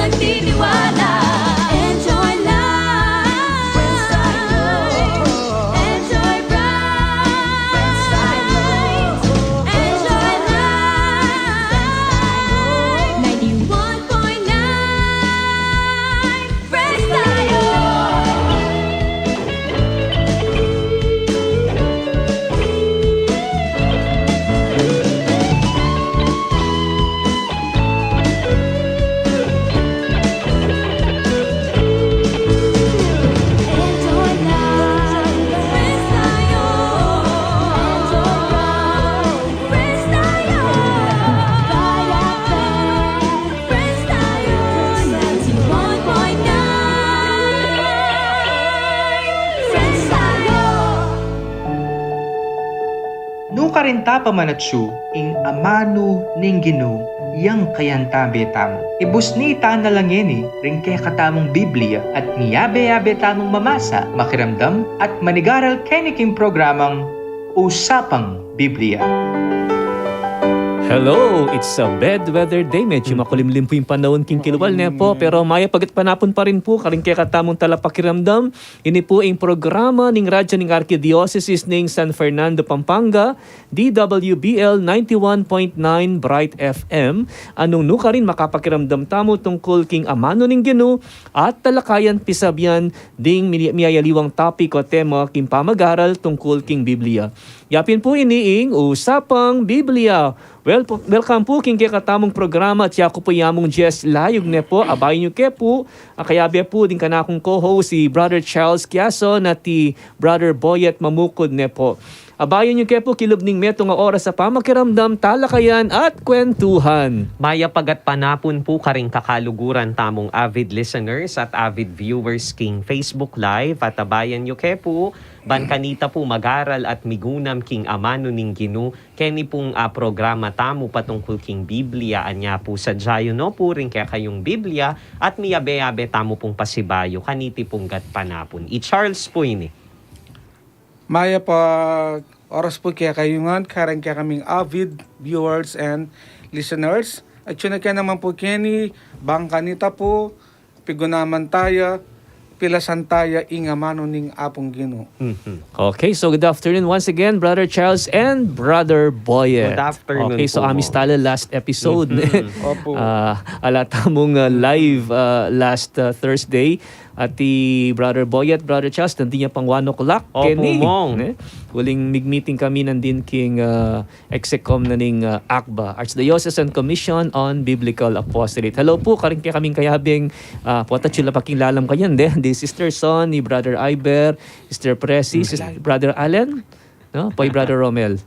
nagtitiwala. Enjoy life, enjoy bright, enjoy life. 91.9 Friends tayo. Enjoy life, friends tayo. Enjoy life, friends tayo. Kaya friends tayo. 91.9 Friends tayo. Nukarinta pamanatsu ing amano ning Ginoo yang kayanta betamo. Ibusni ta nalangeni ring kaya katamong Biblia at miyabe-yabe tamong mamasa, makiramdam at manigaral keniking programang Usapang Biblia. Hello! It's a bad weather day. Medyo makulimlim po yung panahon king kilwal na po. Pero maya pagit panapon pa rin po. Karing kaya katamong talapakiramdam. Ini po ang programa ng radyo ng Archdiocese ng San Fernando, Pampanga, DWBL 91.9 Bright FM. Anong nuka rin makapakiramdam tamo tungkol king amano ng Ginoo at talakayan pisabyan ding miyayaliwang topic o tema king pamagaral tungkol king Biblia. Yapin po iniing Usapang Biblia. Welcome po king katamong programa at yako po yamong Jess Layog ne po. Abay nyo ke po. Kayabe po din kanakong co-host si Brother Charles Quiason at ti Brother Boyet Mamukod ne po. Abayan nyo ke po kilubning meto nga oras sa pamakiramdam, talakayan at kwentuhan. Maya pagat panapon po karing kakaluguran tamong avid listeners at avid viewers king Facebook Live at abayan nyo ke po ban kanita po magaral at migunam king amano ning Ginoo keni pong programa tamo patungkol king Biblia anya po sa jayo no po rin kaya kayong Biblia at miyabe-yabe tamo pong pasibayo kaniti pong gat panapon. Charles po ini. Maya pa oras po kaya kayungan, karang kaya kaming avid viewers and listeners. At yun na kaya naman po Kenny, bangkanita po, pigunaman tayo, pilasan tayo, ingamano ning apong Ginoo. Okay, so good afternoon once again, Brother Charles and Brother Boyet. Good afternoon Okay, so po. amis tala last episode. Opo. Alata mong live last Thursday. At ti Brother Boyet, Brother Charles, nandun niya pang 1 o'clock. Opo, Kenny. mong. Huling mig-meeting kami nandin king Execom na ning ACBA, Archdiocesan Commission on Biblical Apostolate. Hello po, karing kaya kaming kayabing pota chula pakilalam kanyan di Sister Son, ni Brother Iber, Sister Presi, Brother Allen, no? Poy Brother Romel.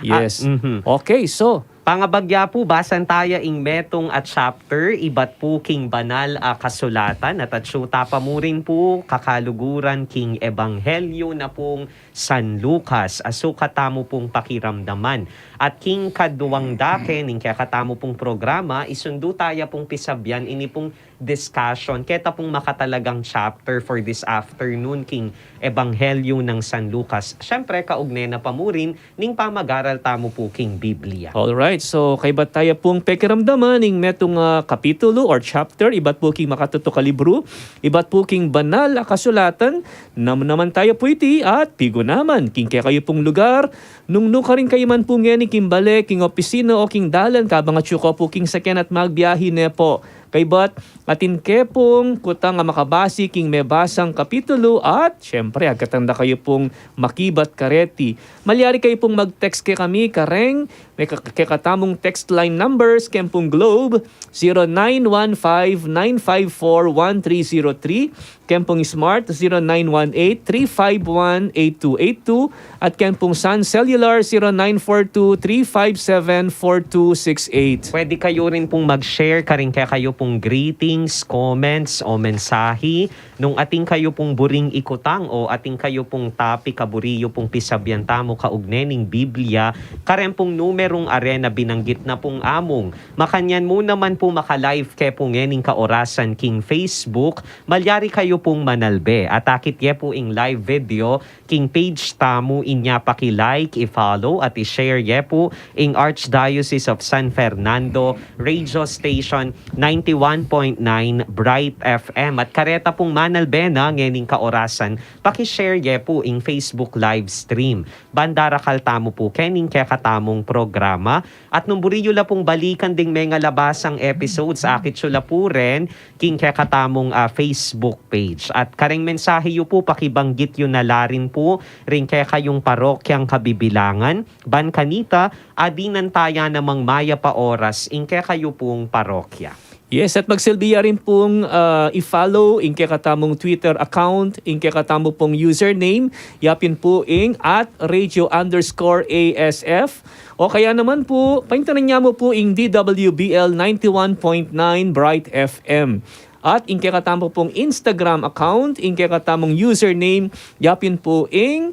Yes. Okay, so Pangabagya po, basan tayo ing metong at chapter, ibat po king banal kasulatan at atsyuta pa mo rin po kakaluguran king ebanghelyo na pong San Lucas. Aso katamo pong pakiramdaman. At king kaduwang dake, ning kaya katamo pong programa, isundo tayo pong pisabyan, ini pong discussion, keta pong makatalagang chapter for this afternoon king ebanghelyo ng San Lucas. Siyempre, kaugnay na pa mo rin, ning pamagaral tamo po king Biblia. alright, so kay ba't tayo pong pekiramdaman ng metong kapitulo or chapter, iba't po king makatuto ka libro, iba't po king banal kasulatan, naman tayo po iti at pigo naman, king kaya kayo pong lugar, nung ka rin kayo man po ngeni king bale, king opisina o king dalan, kabang at syuko po king sakyan at magbiyahe ne po. Kay bat atin kepong kutang nga makabasi king mebasang kapitulo at syempre agkatanda kayo pong makibat kareti. Malyari kayo pong mag-text kay kami kareng may kakatamong text line numbers kempong Globe 0915-954-1303, kempong Smart 0918-351-8282 at kempong Sun Cellular 0942-357-4268. Pwede kayo rin pong mag-share karing kaya kayo pong greetings, comments o mensahe nung ating kayo pong buring ikutang o ating kayo pong topic kaburiyo pong pisabyan tamo kaugnening Biblia karem pong numerong arena binanggit na pong among. Makanyan mo naman po maka-live kay pong ngening kaorasan king Facebook. Malyari kayo pong manalbe. At akit ye po ing live video king page tamo inya paki-like, i-follow at i-share ye po ing Archdiocese of San Fernando Radio Station 91.9 Bright FM. At kareta pong Manalbena, ngening kaorasan, pakishare ye po ing Facebook live stream. Bandara kaltamo po, kening kaya katamong programa. At nung buriyo la pong balikan ding may nga labasang episodes, akit sula po rin, king kaya katamong Facebook page. At kareng mensahe yu po, pakibanggit yu na larin po, rin kaya kayong parokyang kabibilangan, ban kanita, adinan taya namang maya pa oras, ing kaya kayo pong parokya. Yes, at magsilbiya rin pong i-follow ing katamong Twitter account, ing katamo pong username, yapin po ing at radio_ASF. O kaya naman po, paintanan niya mo po ing DWBL 91.9 Bright FM. At ing katamo pong Instagram account, ing katamong username, yapin po ing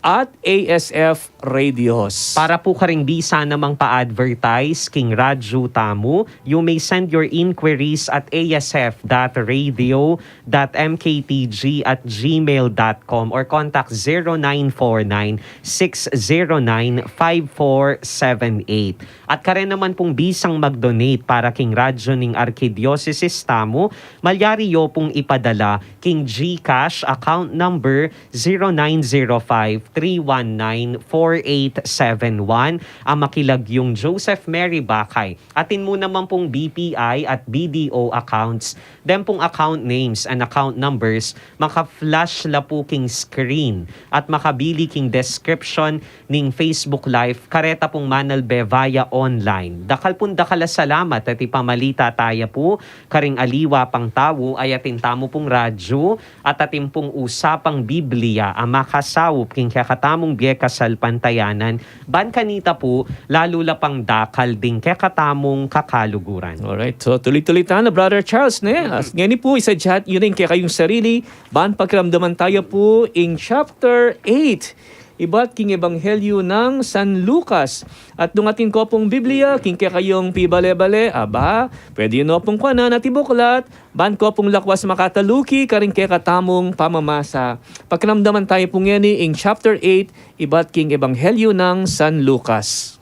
at ASF Radios. Para po karing bisa namang pa-advertise king Radyo Tamu, you may send your inquiries at asf.radio.mktg@gmail.com or contact 0949-609-5478. At karen naman pong bisang mag-donate para king Radyo ning Archdiocese Tamu, malyari yo pong ipadala king GCash account number 0905-319-4871 ang makilag yung Joseph Mary Bakay. Atin mo naman pong BPI at BDO accounts. Then pong account names and account numbers, maka-flash la po king screen at makabili king description ning Facebook Live kareta pong Manalbe via online. Dakal pong dakala salamat at ipamalita tayo po karing aliwa pang tawo ay atin tamo pong radyo at atin pong usapang Biblia ang makasawop king katamong biekasal pantayanan ban kanita po lalo la pang dakal ding katamong kakaluguran. Alright, so tuloy-tuloy tayo na Brother Charles ne. As ngayon po isa chat yun rin kaya kayong sarili, ban pagkiramdaman tayo po in chapter 8. Iba't king Ebanghelyo ng San Lucas. At nung atin ko pong Biblia, king kaya kayong pibale-bale, aba, pwede yun pong kwa na natibuklat, ban ko pong lakwas makataluki, karing kaya katamong pamamasa. Pagkiramdaman tayo pong yan in chapter 8, iba't king Ebanghelyo ng San Lucas.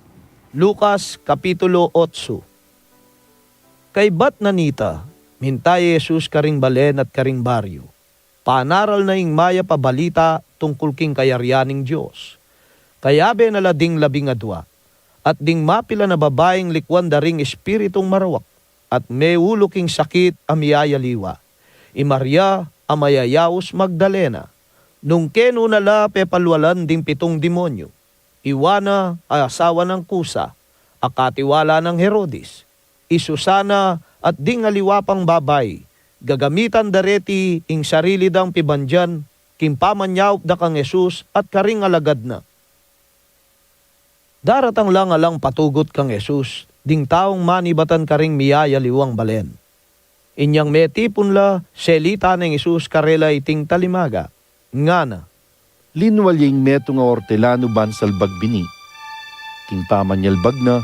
Lucas Kapitulo 8. Kay bat nanita, mintay Jesus karing balen at karing baryo. Panaral na ing maya pabalita tungkol king kayaryaning Diyos. Kayabe na lading 12, at ding mapila na babaeng likwan daring espiritong marawak, at may ulo king sakit amiyayaliwa. I Maria amayayaos Magdalena, nung keno nala pepalwalan ding 7 demonyo. Iwana asawa ng Kusa, akatiwala ng Herodes. Isusana at ding aliwapang babay, gagamitan dareti ing sarili dang pibandyan, kimpamanyaw da kang Jesus at karing alagad na. Daratang lang alang patugot kang Jesus, ding taong manibatan karing miyaya liwang balen. Inyang metipon la, selita ng Jesus karela iting talimaga, ngana. Linwalying meto nga ortelano bansal bagbini. King pamanyalbag na,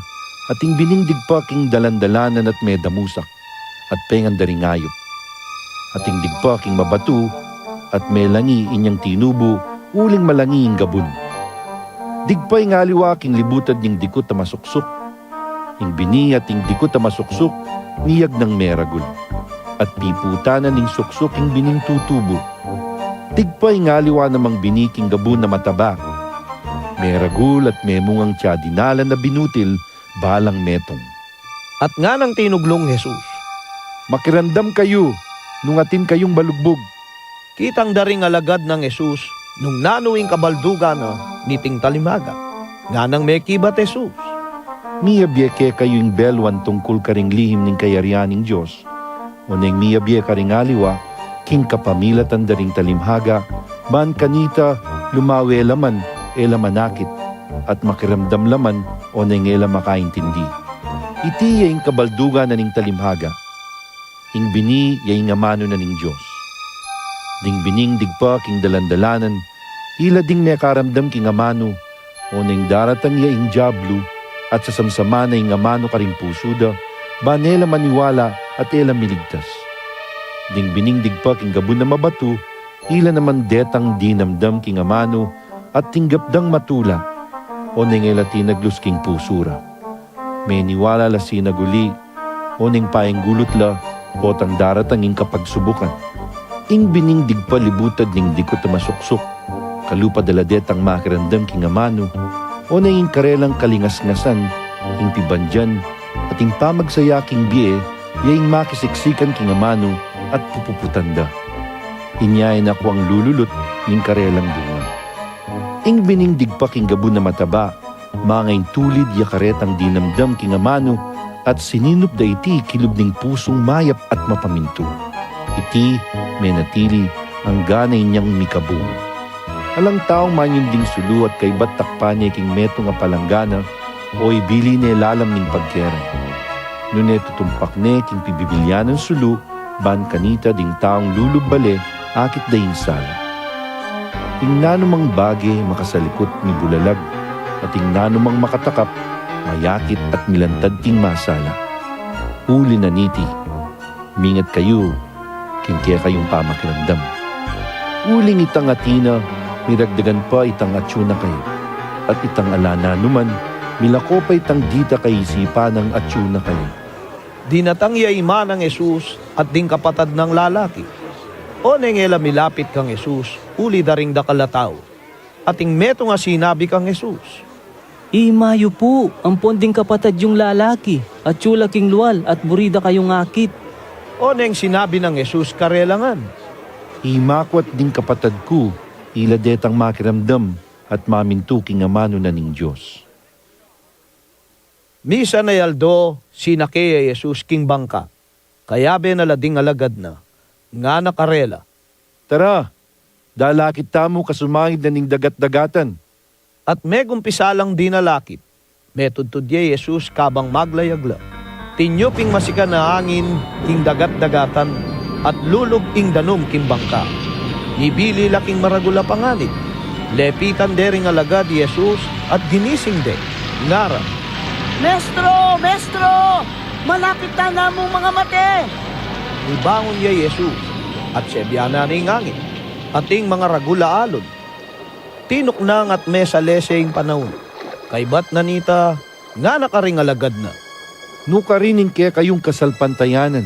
at ing biningdig pa king dalandalanan at medamusak, at pengan daringayop. At ing digpa king mabatu, at melangi inyang tinubo, uling malangi ing gabun. Digpay nga aliwa king libutad ning dikot na masuksok. Ing bini at ing dikot na masuksok, niyag ng meragul. At piputanan ning suksok ing bining tutubo. Digpay nga aliwa namang bini king gabun na mataba. Meragul at memungang tiya dinalan na binutil, balang metong. At nga nang tinuglong Jesus, Makirandam kayo, nung atin kayong balugbog. kitang daring alagad ng Jesus, nung nanuing kabalduga na niting talimaga. Nga nang may kibat Jesus. Miyabye kayong belwan tungkol karing lihim ning kayaryaning Diyos. O neng miyabye karing aliwa, king kapamilatan daring talimhaga, ban kanita lumawe laman, elamanakit, at makiramdam laman, o neng ela makaintindi. Iti yaing kabalduga na ning talimhaga. Ing bini yaing amano na ning Diyos. Ding bining digpa king dalandalanan, ila ding may karamdam king amano, o neng daratan yaing jablo, at sa samsama na ing amano karing pusuda, ba nela maniwala at ela miligtas. Ding bining digpa king gabun na mabatu, ila naman detang dinamdam king amano, at tinggapdang matula, o neng ela tinaglus king pusura. May niwala la sinaguli, o neng paing gulot la, potang daratanging kapagsubukan. Ing biningdig pa libutad ning dikot na masuksok, kalupa daladet ang makirandam king amano, o na ing karelang kalingas-ngasan, ing pibandyan, at ing pamagsayaking biye, yaing makisiksikan king amano at pupuputanda. Inyayin ako ang lululot ning karelang bunga. Ing biningdig pa king gabon na mataba, mangain tulid ya karetang dinamdam king amano, at sininop da iti kilub ning pusong mayap at mapaminto. Iti menatili ang ganay niyang mikabung. Alang taong manyinding sulu at kay bat takpanya king meto nga palanggana o ibili ne lalam ning pagkera. Nune tutumpak ne king pibibilyanan sulu ban kanita ding taong lulubbale akit dahin sala. Ting nanumang bagay makasalikot ni bulalag at ting nanumang makatakap mayakit at milantad ting masala. Uli na niti, mingat kayo, kaya kayong pamakiramdam. Uling itang atina, miragdagan pa itang atsuna kayo. At itang alana numan, milako pa itang dita kay isipa ng atsuna kayo. Dinatang yaima ng Jesus at ding kapatad ng lalaki. O nengela milapit kang Jesus, uli daring dakalataw. At ing meto nga sinabi kang Jesus. Imayo po, ang ponding kapatad yung lalaki, at tsula king luwal, at burida kayong akit. O neng sinabi ng Jesus karelangan. Imakwat din kapatad ko, iladetang makiramdam at mamintu king amano na ning Diyos. Misa na yaldo, sinakea Jesus king bangka. Kayabe na lading alagad na, nga nakarela. Tara, dalakit tamo kasumangid na ning dagat-dagatan. At may gumpisa lang dinalakip. Metudtudye Jesus kabang maglayagla. Tinyuping masika na hangin king dagat-dagatan at lulog ing danom king bangka. Nibili laking maragula panganib. Lepitan dering alagad Jesus at ginising de. Ngara. Mestro! Mestro! Malapit na namong mga mate! Ibangon niya Jesus at sebyana ning hangin. Ating mga ragula alon. Tinuknang at may saleseng panahon. Kay bat nanita, nga nakaring alagad na. Nukarinin kaya kayong kasalpantayanan.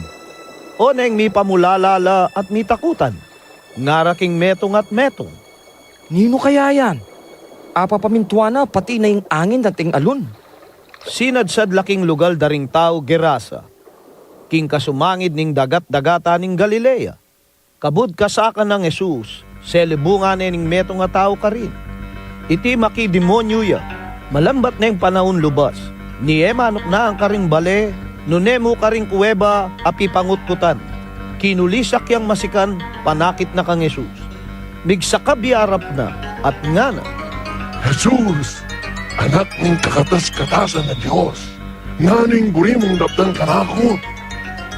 O neng mi pamulalala at mi takutan. Nga raking metong at metong. Nino kaya yan? Apapamintuan na pati na yung angin dating alun. Sinadsad laking lugal daring tao Gerasa. King kasumangid ning dagat-dagata ning Galilea. Kabud kasakan ng Jesus, selebungan ning metong nga tao ka rin. Iti makidemonyo ya, malambat na yung panahon lubas. Ni emanok na ang karing bale, nunemo karing kuweba, api pangutkutan. Kinulisak yang masikan, panakit na kang Jesus. Migsakabiarap na, at nga na. Jesus, anak ng kakatas-katasan na Diyos, nganing buri mong dabdan ka na ako.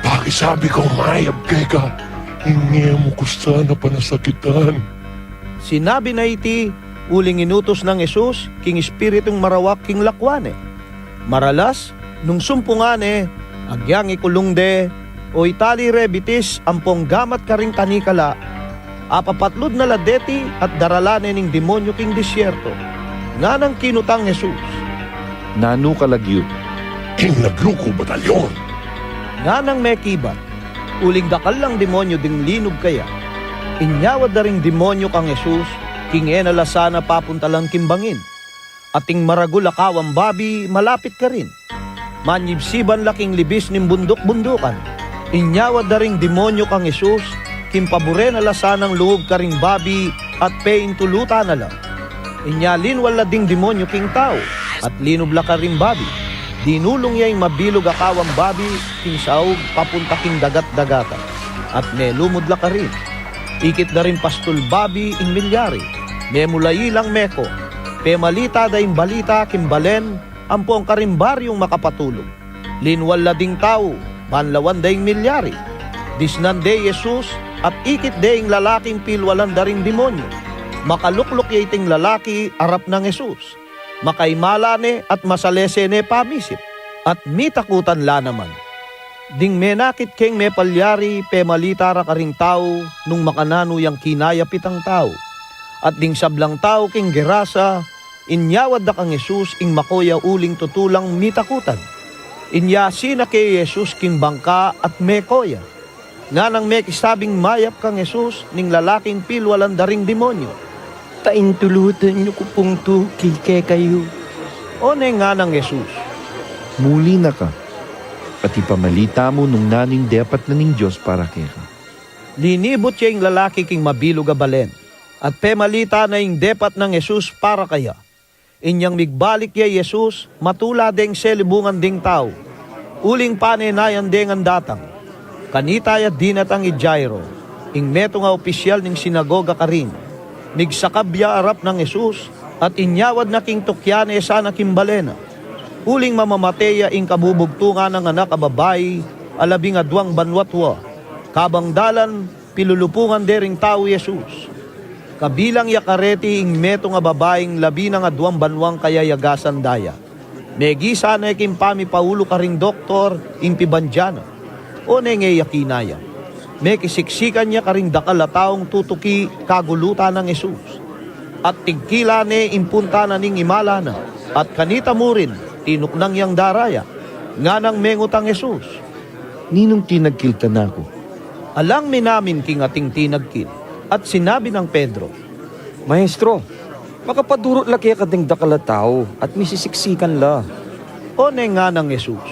Pakisabi ko mayab kay ka, hindi mo kusta na panasakitan. Sinabi na iti, uling inutos ng Jesus, king espiritong marawak king lakwane. Maralas, nung sumpungane, agyang ikulungde, o itali rebitis, ampong gamat karing tanikala, apapatlod na ladeti at daralane ning demonyo king disyerto. Nga nang kinutang Jesus. Nanu kalagyo. King nagluko batalyon. Nga nang mekibat, uling dakal lang demonyo ding linog kaya. Inyawad na ring demonyo kang Jesus, king enalasana papunta lang kimbangin. Ating maragula kawang babi, malapit ka rin. Manyibsiban laking libis ning bundok-bundukan. Inyawad na ring demonyo kang Jesus, kimpabure na lasanang luhog ka ring babi, at pein tuluta na lang. Inyalin wala ding demonyo king tao, at linubla ka ring babi. Dinulong niya yung mabilog akawang babi, king saog, papunta king dagat-dagatan. At nelumudla ka rin. Ikit na rin pastol babi ing milyari. Memulay lang meko. Pemalita da yung balita kimbalen, ampong karimbaryong makapatulog. Linwal la ding tao, panlawan da yung milyari. Disnan de Jesus, at ikit de yung lalaking pilwalan da ring demonyo. Makaluklok ya iting lalaki, arap ng Jesus. Makaimalane at masalesene pamisip, at mitakutan la naman. Ding menakit keng me palyari pemalita ra karing tao nung makanano yang kinaya pitang tao. At ding sablang tao king Gerasa, inyawad da kang Jesus ing makoya uling tutulang mitakutan. Inyasi na kay Jesus king bangka at mekoya. nga nang may kisabing mayap kang Jesus ning lalaking pilwalandaring demonyo. Paintulutan niyo ko pong to, kike kayo. O nga nang Jesus, Muli na ka. Pati pamalita mo nung naning dapat na ning Diyos para kaya. linibot siya yung lalaki king mabilog a balen, at pemalita na yung dapat ng Jesus para kaya. Inyang migbalik ya Jesus, matula deng selibungan ding tao, uling panenayan deng ang datang. Kanita ya dinatang i Jairo, ing meto nga opisyal ning sinagoga karin, migsakabya arap ng Jesus, at inyawad na king tukyane sana kimbalena. Uling mamamateya ing kabubugtungan ng anak a babae, alabing adwang banwatwa, kabang dalan pilulupungan dering tao Jesus. Kabilang yakareti ing meto nga babaeng labi ng adwang banwang kayayagasan daya. Megisa na ikim pami paulo ka ring doktor ing pibandyana. O nenge yakinaya. May kisiksikan niya ka ring dakal taong tutuki kagulutan ng Jesus. At tigkila ne impunta na ning imala na. At kanita mo rin tinuknang yang daraya. Nga nang mengutang Jesus. Ninong tinagkilta na ako. Alang minamin king ating tinagkil. At sinabi ng Pedro, Maestro, makapadurot laki kading dakala tao at misisiksikan la. o nga ng Jesus.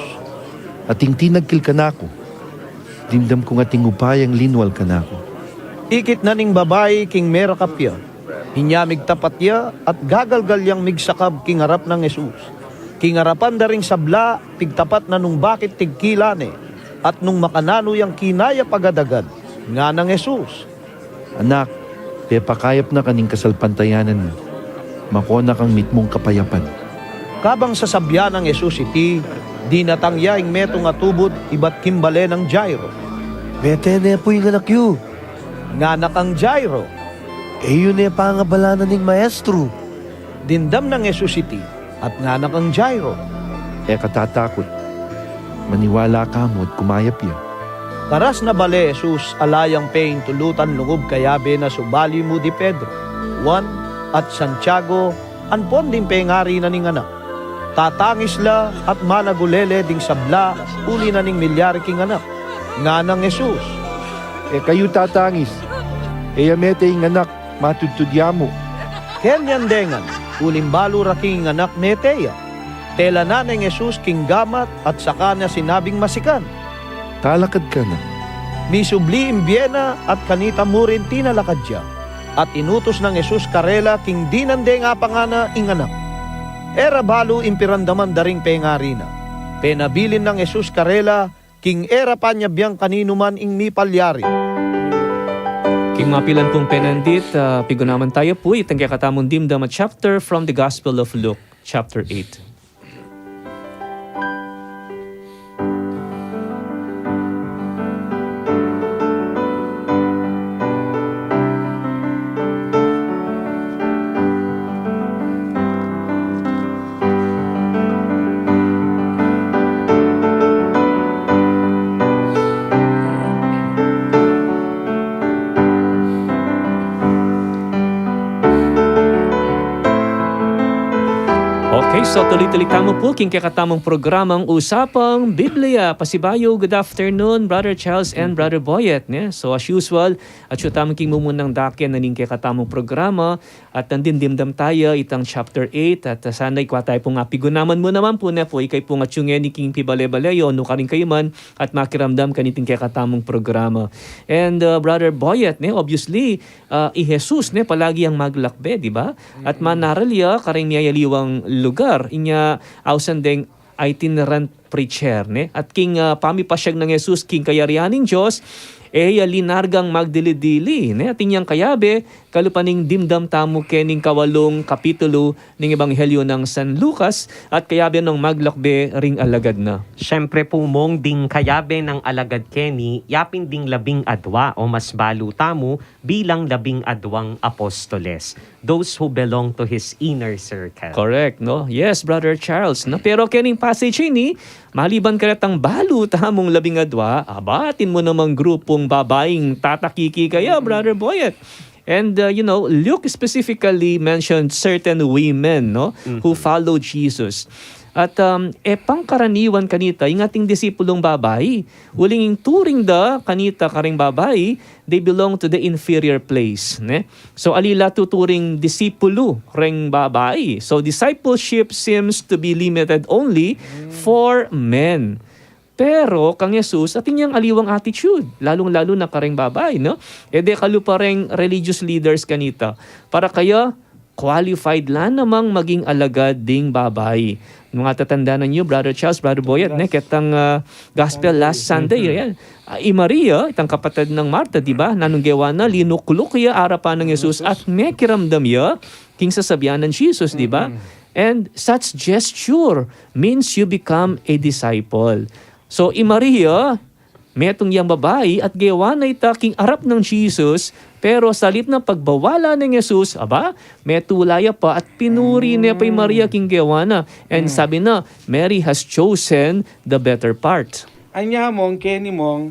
Ating tinagkil ka na ako. Dimdam kong ating upayang linwal ka na ako. Ikit na ning babae king mera kapya. Hinyamig tapat ya at gagalgal yang migsakab king harap ng Jesus. King harapan da ring sabla, tigtapat na nung bakit tigkilane, at nung makanano yang kinaya pagadagad, nga ng Jesus. Anak, pakayap na kaning kasalpantayanan mo. Makona kang mitmong kapayapan. Kabang sasabyan ng Jesus iti, di natangya ing meto nga tubod ibat kimbale ng Jairo. Bete na po yung anak yu. Nga nakang Jairo, Yun na pangabalanan ng maestro. dindam ng Jesus iti, at nga nakang Jairo. Katatakot. Maniwala ka mo at kumayap ya. Karas na bale Jesus alayang pain tulutan lungub kayabe na subali mo di Pedro, Juan at Santiago, anpon din pengari na ning anak. Tatangis la at managulele ding sabla, uli na ning milyari king anak. Nga ng Jesus. Kayo tatangis. Yamete yung anak, matutudya mo. Kenyan dengan, ulimbalo ra king anak meteya. Tela na ng Jesus king gamat at saka na sinabing masikan. Talakad ka na. Misubli imbyena at kanita mo rin tinalakad siya. At inutos ng Jesus karela king dinande nga pangana ing anak. Era balo impirandaman daring pengarina. Penabilin ng Jesus karela king era panyabiyang kanino man ing mipalyari. King mapilan pong penandit, pigunaman tayo po itang katamong dimdam at chapter from the Gospel of Luke, chapter 8. Okay, so tuloy-tuloy tamo po king kakatamang programang Usapang Biblia. Pasibayo, good afternoon, Brother Charles and Brother Boyet. Ne? So as usual, at siya tamang king mumunang dakyan na ning kakatamang programa at nandindimdam tayo itang chapter 8 at sana'y kwa tayo pong apigunaman mo naman po na po ikay pong atsyungin ni king pibale-baleyo no ka rin kayo man at makiramdam kaniting kakatamang programa. And Brother Boyet, ne, obviously, i-Jesus ne, palagi ang maglakbe, di ba? At manaralya karing niyayaliwang lugar inya ausan deng itinerant preacher ne at king pamipasyag ng Jesus king kayarianing Diyos linargang magdili-dili ne at inyang kayabe kalupaning dimdam tamo kening kawalong kapitulo ng Ebanghelyo ng San Lucas at kayabe ng maglakbe ring alagad na. Siyempre po mong ding kayabe ng alagad Kenny, yapin ding 12 o mas baluta mo bilang 12 apostoles. Those who belong to his inner circle. Correct, no? Yes, Brother Charles. No? Pero kening passage ini, maliban ka natang baluta mong 12, abatin mo namang grupong babaeng tatakiki kaya, Brother Boyet. And Luke specifically mentioned certain women, no, who followed Jesus. At pangkaraniwan kanita, yung ating disipulong babae, uling turing da kanita karing babae, they belong to the inferior place. Ne? So alila tuturing disipulo ring babae. So discipleship seems to be limited only for men. Pero kang Jesus ating niyang aliwang attitude, lalong-lalo na karing babae, no? De kalu pa ring religious leaders kanita. Para kaya qualified lang namang maging alagad ding babae. Mga tatandaan niyo, Brother Charles, Brother Boyet, ketang gospel last Sunday, yan. Maria, itang kapatid ng Marta, di ba? Nanunggewa na, linukulok iya arapan ng Jesus at may kiramdam iya, king sasabihan ng Jesus, di ba? And such gesture means you become a disciple. So, Maria, metong yang babae at gawa na itaking arap ng Jesus, pero salit na pagbawala ng Jesus, metulaya pa at pinuri niya pa yung Maria king gawa na. And sabi na, Mary has chosen the better part. Anya mong, Kenny mong,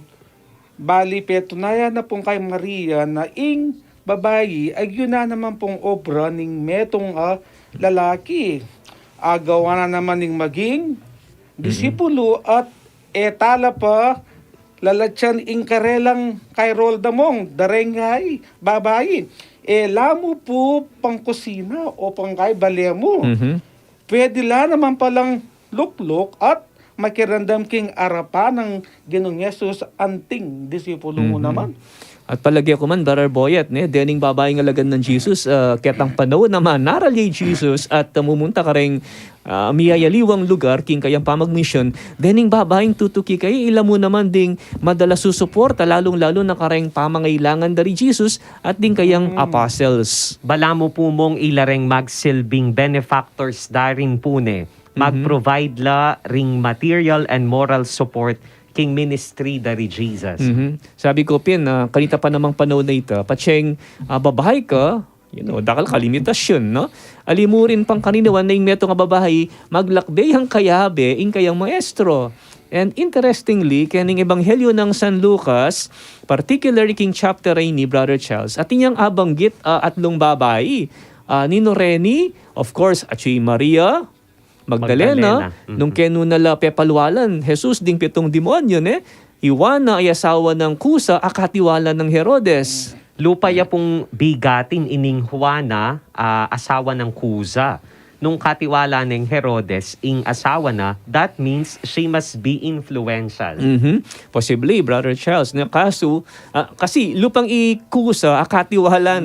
bali petunaya na pong kay Maria na ing babayi, ay yun na naman pong obra ning metong lalaki. Agawa na naman ning maging disipulo at etala pa lalatyan ingkarelang kay Rolda mong darengay babayi. Lamo po pang kusina o pang kay balemo. Pwede la naman palang luklok at makirandam king arapan ng Ginoong Yesus anting disipulo mo naman. At palagi ako man, Brother Boyet, dening babae ng alagad ng Jesus, ketang panahon naman, narali Jesus at mumunta ka rin miyayaliwang lugar, king kayang pamagmission, dening babaeng tutuki kayo, ila mo naman ding madala susuporta, lalong-lalo na kareng pamangailangan dari Jesus at ding kayang apostles. Bala mo po mong ilareng magsilbing benefactors daring pune, mag-provide la ring material and moral support king ministry dari Jesus. Sabi ko, Pin, kanita pa namang panahon na ito, patseng babahay ka, dakal kalimitasyon, no? Alimurin pang kaninawan na yung meto nga babahay, maglakbay ang kayabe, ing kayang maestro. And interestingly, kaning ebanghelyo ng San Lucas, particularly king chapter 9 ni Brother Charles, at inyang abanggit atlong babae, Nino Reni, of course, at si Maria Magdalena. Nung kenu nala pepalwalan, Jesus ding pitong demonyo, Iwana ay asawa ng Kusa, akatiwala ng Herodes. Lupaya pong bigatin ining Juana, asawa ng Kusa. Nung katiwala ng Herodes, ing asawa na, that means she must be influential. Possibly, Brother Charles. Kaso, kasi lupang ikusa, akatiwala,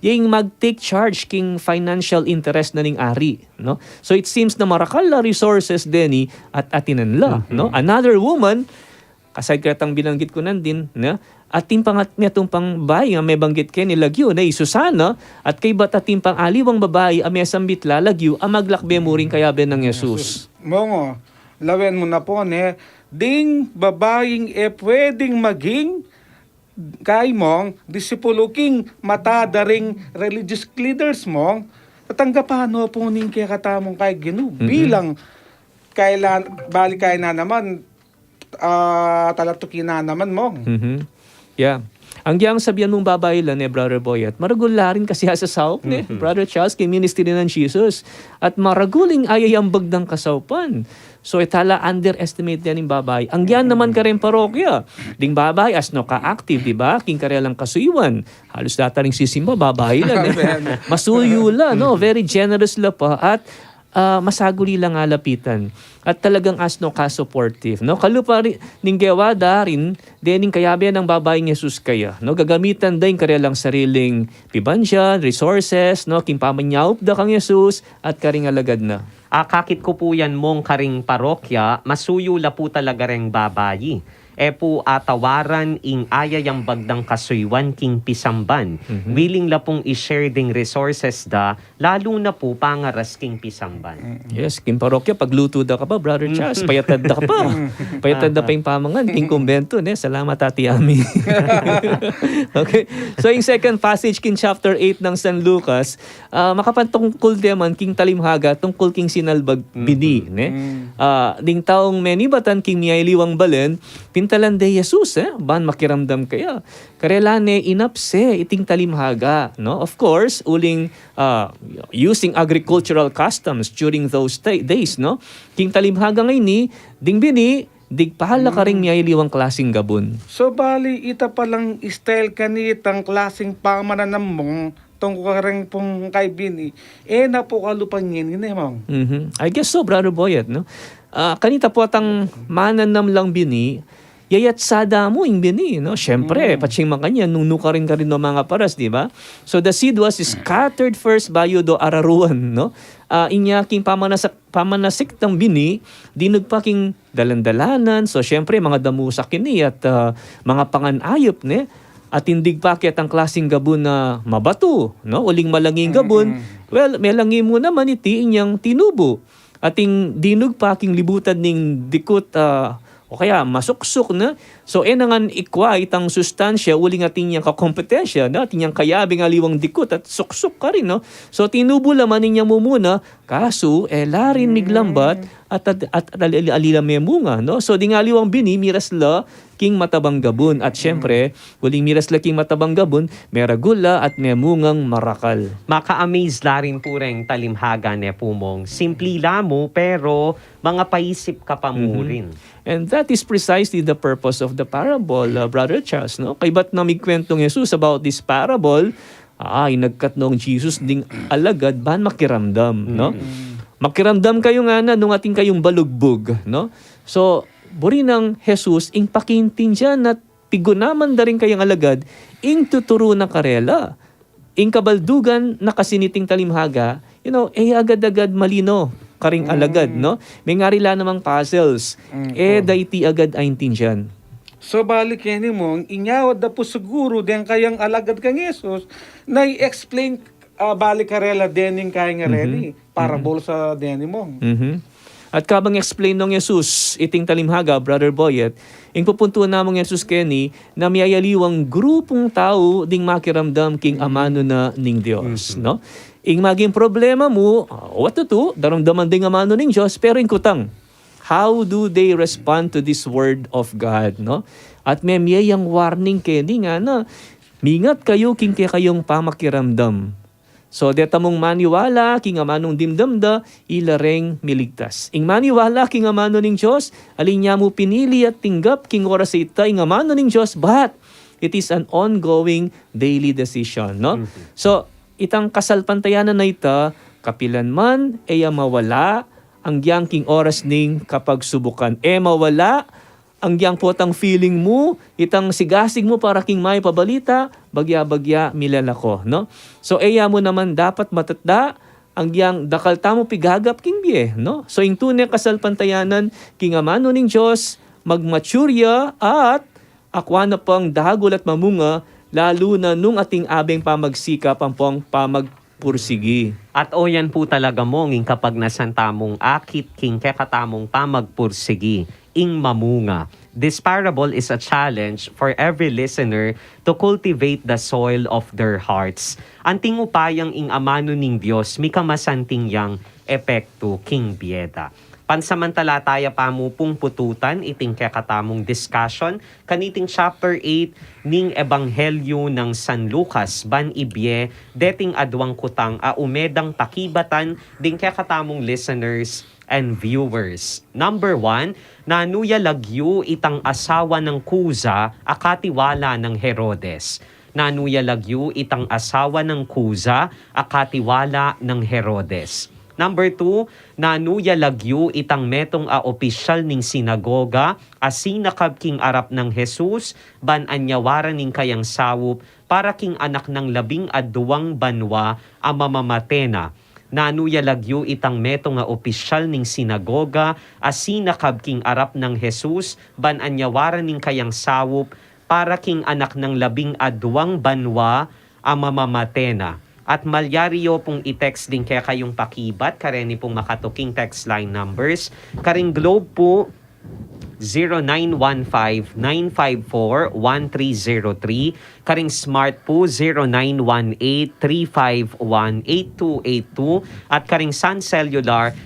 yung mag-take charge king financial interest na ning ari. No? So it seems na marakal na resources din at atinanla. No? Another woman, kasay katang binanggit ko nandin, at timpangat niya itong pang bahay nga may banggit kayo nilagyo na Susana at kay ba't timpang aliwang babae may sambit lalagyo ang maglakbe mo rin kayabe ng Jesus. Mongo, lawen mo na po, ding babaeng pwedeng maging kay mong disipulo king matadaring religious leaders mong tatanggapan po ning kaya katamong kay Ginoo bilang kailan balik kay na naman talatukin na naman mo. Yeah. Ang giyang sabihan mong babae lang Brother Boyet, maragularin kasi sa sawp Brother Charles, kay ministry ng Jesus. At maraguling ayayambag ng kasawpan. So itala underestimate yan ng babae. Ang gyan naman ka rin parokya. Ding babae as no ka-active, di ba? King karelang kasuiwan. Halos data rin sisimba, babae lang. Masuyo la, very generous la pa. At masaguli lang alapitan. At talagang asno ka-supportive. Kalupa rin, ninggewa rin, dening kayabe ng babaeng Jesus kaya. Gagamitan din kaya lang sariling pibansya, resources, king pamanyaup da kang Jesus, at karing alagad na. Kakit ko po yan mong karing parokya, masuyo la po talaga ring babayi. Po atawaran ing ayayang bagdang kasuywan king pisamban. Willing la pong i-share ding resources da, lalo na po pangaras king pisamban. Yes, king parokya, pagluto da ka pa, Brother Charles, payatad da ka pa. Payatad da pa yung pamangan, king kumbento, salamat Ati Ami. Okay, so yung second passage king chapter 8 ng San Lucas, makapantungkol deman king talimhaga, tungkol king sinalbag bidi. Ding taong menibatan king miyayliwang balen, Tintalan de Jesus, ban makiramdam kaya. Karelane inapse iting talimhaga, no? Of course, uling using agricultural customs during those days, no? King talimhaga ngayon ni, dingbini, digpahala ka rin niya iliwang klaseng gabon. So bali, ita palang style kanitang klaseng pamananam mong tungkol ka rin pong kay Bini, napukalupan niya ni mong. I guess so, Brother Boyet, no? Kanita po atang mananam lang bini, yayat sada mo ing bini, no? Siyempre, patsing makanya, nung nuka rin ka rin no mga paras, di ba? So the seed was scattered first bayo do araruan, no? Inya king pamanasik ng bini, dinugpaking dalandalanan, so siyempre, mga damusak kini at mga panganayop, ne? At indig pakit ang klaseng gabon na mabato, no? Uling malanging gabon, well, melangi mo naman iti inyang tinubo. Ating dinug paking libutan ning dikot o kaya masuksok na. So nangan ikwa itang sustansya uling ating niyang kakompetensya na ating niyang kayabing aliwang dikot at suksok ka rin, no? So tinubo laman niya mo muna kaso larin miglambat at alila may munga, no? So di nga aliwang bini mirasla king matabang gabon at syempre uling mirasla king matabang gabon meragula at may mungang marakal. Maka-amaze la rin po rin talimhaga ne pumong. Simpli lamo pero mga paisip ka pa mo rin. And that is precisely the purpose of the parable, Brother Charles, no? Kay ba't namigkwentong Jesus about this parable, nagkat noong Jesus ding alagad ban makiramdam, no? Makiramdam kayo nga na nung ating kayong balugbog, no? So, buri ng Jesus, ing pakintin dyan at tigunaman da rin kayang alagad, ing tuturo na karela. Ing kabaldugan na kasiniting talimhaga, agad-agad malino karing alagad, no? May ngarila namang puzzles. Daiti agad ay intindihan. So balik yan mo, inyawad na po siguro din kayang alagad kang Jesus na i-explain balik karela dening kayang areli para bol sa deni mo. At kabang explain ng Jesus, iting talimhaga, Brother Boyet, ing pupuntuan namang Jesus Kenny na miyayaliwang grupong tao ding makiramdam king amano na ning Diyos, no? Ing maging problema mo, what to do? Daramdaman ding amano ning Diyos, pero ing kutang, how do they respond to this word of God, no? At may miyayang warning Kenny nga na, mingat kayo king kayong pamakiramdam. So, deta mong maniwala, king amanong dimdamda, ilareng miligtas. Ing maniwala, king amano ning Diyos, alin niya mo pinili at tinggap, king oras ita, ing amano ning Diyos, but it is an ongoing daily decision, no? So, itang kasalpantayanan na ita, kapilan man, mawala, ang giyang king oras ning kapag subukan. Mawala, ang giyang potang feeling mo, itang sigasig mo para king may pabalita, bagya-bagya milalako, no? So, mo naman dapat matatda, ang giyang dakalta mo pigagap king biye, no? So, ing tunay kasalpantayanan, king amano ning Diyos, magmaturya at akwa na pang dahagol at mamunga, lalo na nung ating abeng pamagsikap ang pong pamagpursigi. At yan po talaga mong ing kapag nasantamong akit king kekatamong pamagpursigi, ing mamunga. This parable is a challenge for every listener to cultivate the soil of their hearts. Anting upayang ing amano ning Diyos, mikamasanting yang epekto king bieda. Pansamantala tayo pa mo pong pututan iting kakatamong discussion kaniting chapter 8 ning Ebanghelyo ng San Lucas ban ibye deting adwang kutang umedang pakibatan ding kakatamong listeners and viewers. Number 1, nanuya lagyo itang asawa ng kuza akatiwala ng Herodes. Nanuya lagyo itang asawa ng kuza akatiwala ng Herodes. Number 2, nanuya lagyo itang metong opisyal ning sinagoga asinakab king arap ng Jesus ban anyawaran ning kayang sawop para king anak ng 12 banwa mamamatena. Nanuya lagyo itang metong opisyal ning sinagoga asinakab king arap ng Jesus ban anyawaran ning kayang sawop para king anak ng 12 banwa mamamatena. At malyariyo pong i-text din kaya kayong pakibat, kareni pong makatuking text line numbers. Karing Globe po, 0915-954-1303. Karing Smart po, 0918-351-8282. At karing Sun Cellular,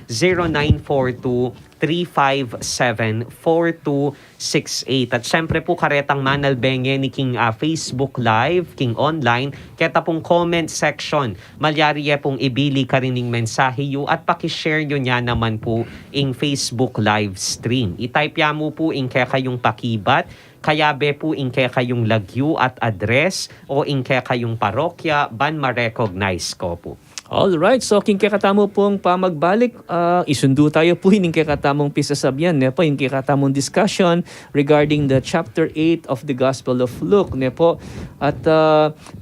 0917-357-4268. At syempre po karetang manalbenge ni King Facebook Live, King Online, keta pong comment section. Malyari pong ibili ka rin ng mensahe yu at pakishare nyo niya naman po in Facebook live stream. I-type ya mo po in kaya kayong pakibat, kaya be po in kaya kayong lagyu at address o in kaya kayong parokya, ban ma-recognize ko po. Alright, so king kakatamong pong pamagbalik, isundo tayo po yung kakatamong pisasabyan, po, yung kakatamong discussion regarding the chapter 8 of the Gospel of Luke, po. At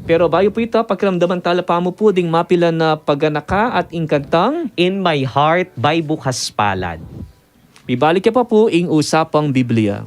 pero bayo po ito, pakiramdaman tala pa mo po ding mapila na paganaka at inkantang In My Heart by Bukas Palad. bibalik ka pa po ing usapang Biblia.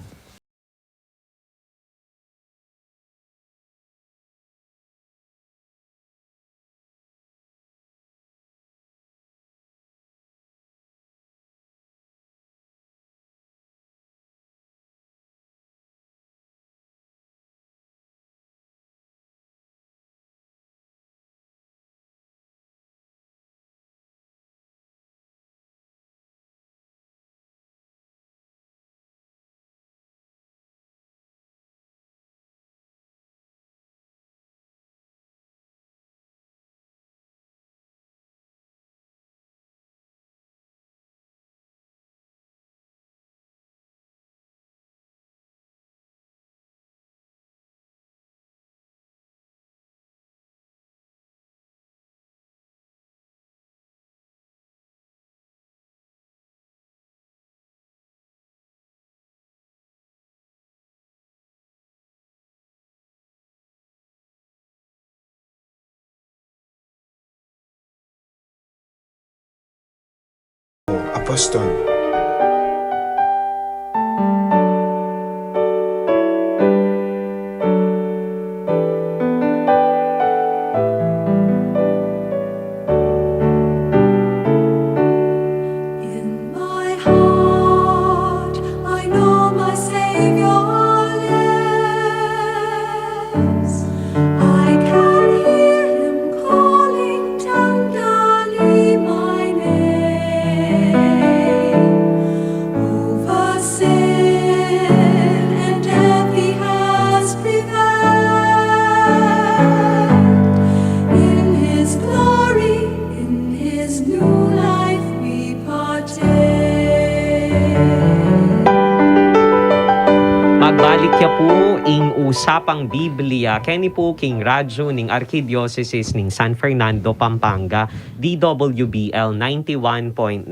Apostol. In my heart, I know my Savior lives. I can hear Him calling tenderly my name. Over sin and death He has prevailed. In His glory, in His new life we partake. Magbalik ya po ing usapang Biblia kani po king radyo ning Arkidiocese ning San Fernando, Pampanga, DWBL 91.9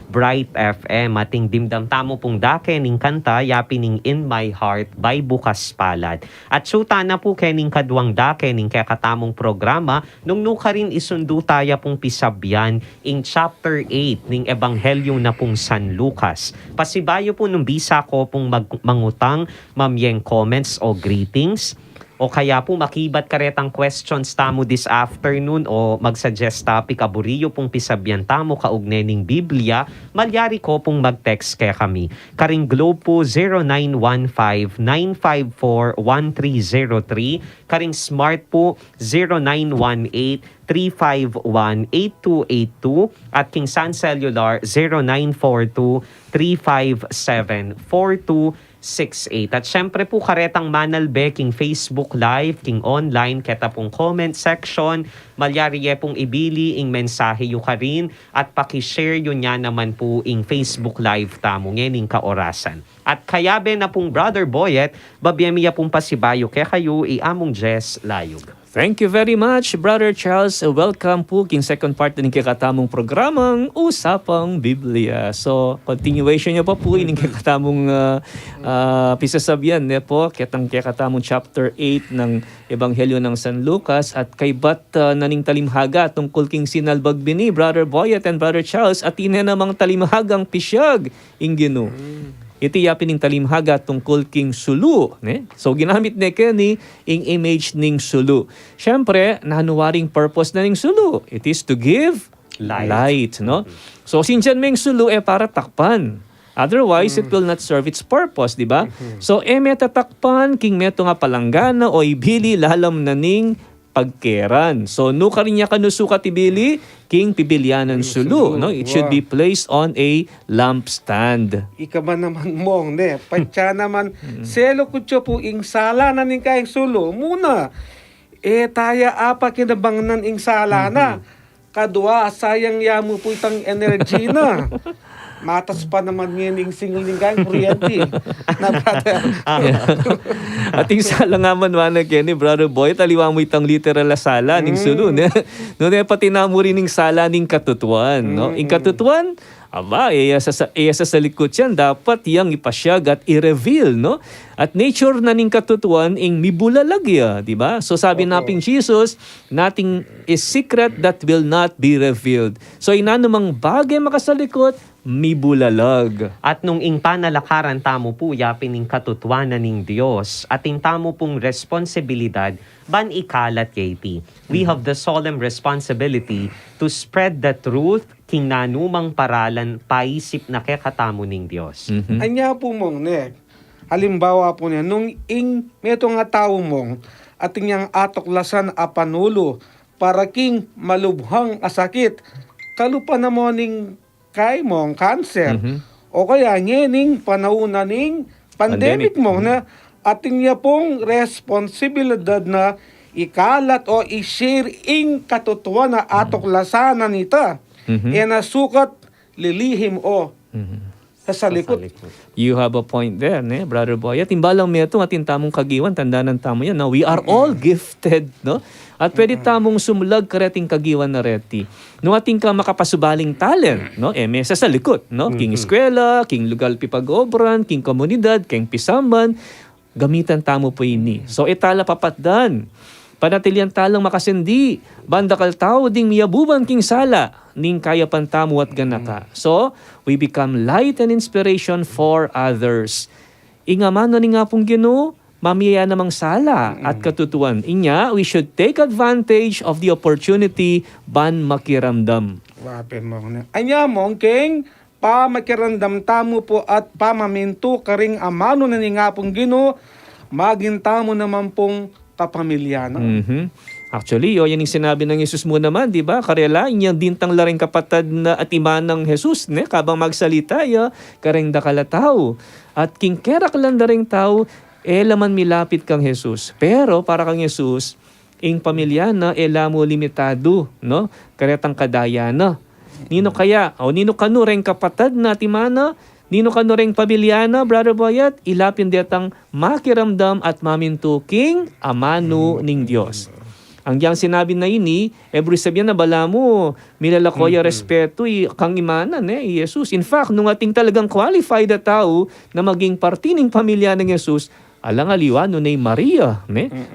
Bright FM. Ating dimdam tamo pong dake ning kanta yapi ning In My Heart by Bukas Palad. At suta na po kening kadwang dake ning kakatamong programa nung nuka rin isundo taya pong pisabyan ing chapter 8 ning Ebanghelyo na pong San Lucas. Pasibayo po nung bisa ko pong mangutang mamyeng comments o greetings o kaya po makibat karetang questions tamo this afternoon o mag-suggest topic aburiyo pong pisabyan tamo kaugnay ning Biblia, malyari ko pong mag-text kaya kami. Karing Globe po 0915-954-1303, karing Smart po 0918-351-8282 at King Sun Cellular 0942-357-4268. At syempre po karetang Manalbe, King Facebook Live, King Online, keta pong comment section, malyariye pong ibili ing mensahe yu ka rin at pakishare yun niya naman po ing Facebook Live tamo ngening kaorasan. At kayabe na pong Brother Boyet, babiyamiya pong pasibayo kaya kayo iamong Jess Layog. Thank you very much, Brother Charles. Welcome po king second part ng kakatamong programang Usapang Biblia. So, continuation niyo pa po ining kakatamong pisasabyan po, ketang kakatamong chapter 8 ng Ebanghelyo ng San Lucas at kay bat naning talimhaga tungkol king sinalbagbini, Brother Boyet and Brother Charles, at ina namang talimhagang pisyag ingino. Iti yapin ng talimhaga tungkol king sulu. So, ginamit ni Kenny ing image ning sulu. Siyempre, nahanuwaring purpose na ning sulu. It is to give light. No? So, sinjan ming sulu para takpan. Otherwise, it will not serve its purpose, di ba? So, metatakpan king meto nga palanggana o ibili lalam na ning pagkeran. So, no karinya kanusuka tibili, king pibilyanan sulu. No? It should be placed on a lampstand. Ika ba naman mong, ne? Patya naman, selo kutyo po ing sala na ning kaing sulo. Muna, taya apa kinabanganan ing sala na. Kadua, sayang yamu po itang energy na. Matas pa naman ngayon yung single ning kaing kuryente. Na brother. Ating sala nga man wana Kenny, brother boy, taliwa mo itang literal na sala ning sulu. No, pati na mo rin ning sala ning katutuan. No? Ing katutuan, aba, sa likod yan, dapat yang ipasyag at i-reveal, no? At nature na ning katutuan, ing mibulalagya, di ba? So sabi natin Jesus, nothing is secret that will not be revealed. So inanumang bagay makasalikot, mibulalag. At nung ing panalakaran tamo po yapin ing katutuanan ning Dios at ing tamo pong responsibilidad ban ikalat yaiti. We have the solemn responsibility to spread the truth king nanumang paralan paisip na kekatamo ning Dios. Anya po mong, ne? Halimbawa po niya, nung ing meto nga tao mong at inyang atoklasan a panulo para king malubhang asakit, kalupa na mo ning kay mong cancer. O kaya nyening panauna ning pandemic mo na ating niya pong responsibilidad na ikalat o i-share ing katutuwa na atoklasan na nita. Nasukat lilihim o sa likod. You have a point there, ne, brother boy. At imbalang meto ating tamong kagiwan, tandaan ng tamo yan. Now, we are all gifted, no? At pwede tamong sumulag kareting kagiwan na reti. No ating ka makapasubaling talent, no? Mesa sa likod, no? King eskwela, king lugal pipag-obran, king komunidad, king pisamban, gamitan tamo po ini. So, itala papatdan. Panatilian talang makasindi, bandakal tao ding miyabuban king sala, ning kaya pantamo at ganaka. So, we become light and inspiration for others. Ingaman na ni nga pong Ginoo, mamiyaya namang sala at katutuan. Inya, we should take advantage of the opportunity ban makiramdam. Wapin mo na. Anya mong king pamakiramdam tamo po at pamaminto karing amano na ni nga pong Ginoo, magintamo naman pong kapamilya. No? Actually, yan yung sinabi ng Jesus mo naman, di ba? Karela, inyang dintang laring kapatad na at iman ng Jesus, ne? Kabang magsalita, kareng dakalataw. At kingkerak lang daring tao, laman milapit kang Jesus. Pero, para kang Jesus, ing pamilya na, mo limitado, no? Karetang kadaya na. Nino kaya, o nino kanu reng kapatad na timana, nino kanu reng pamilyana, brother boyat, ilapin detang makiramdam at mamintuking amano ning Dios. Ang yang sinabi na ini, every sabihan na bala mo, milalakoya respeto kang imanan, Jesus. In fact, nung ating talagang qualified na tao na maging partining pamilya ng Jesus, alang aliwa no na Maria,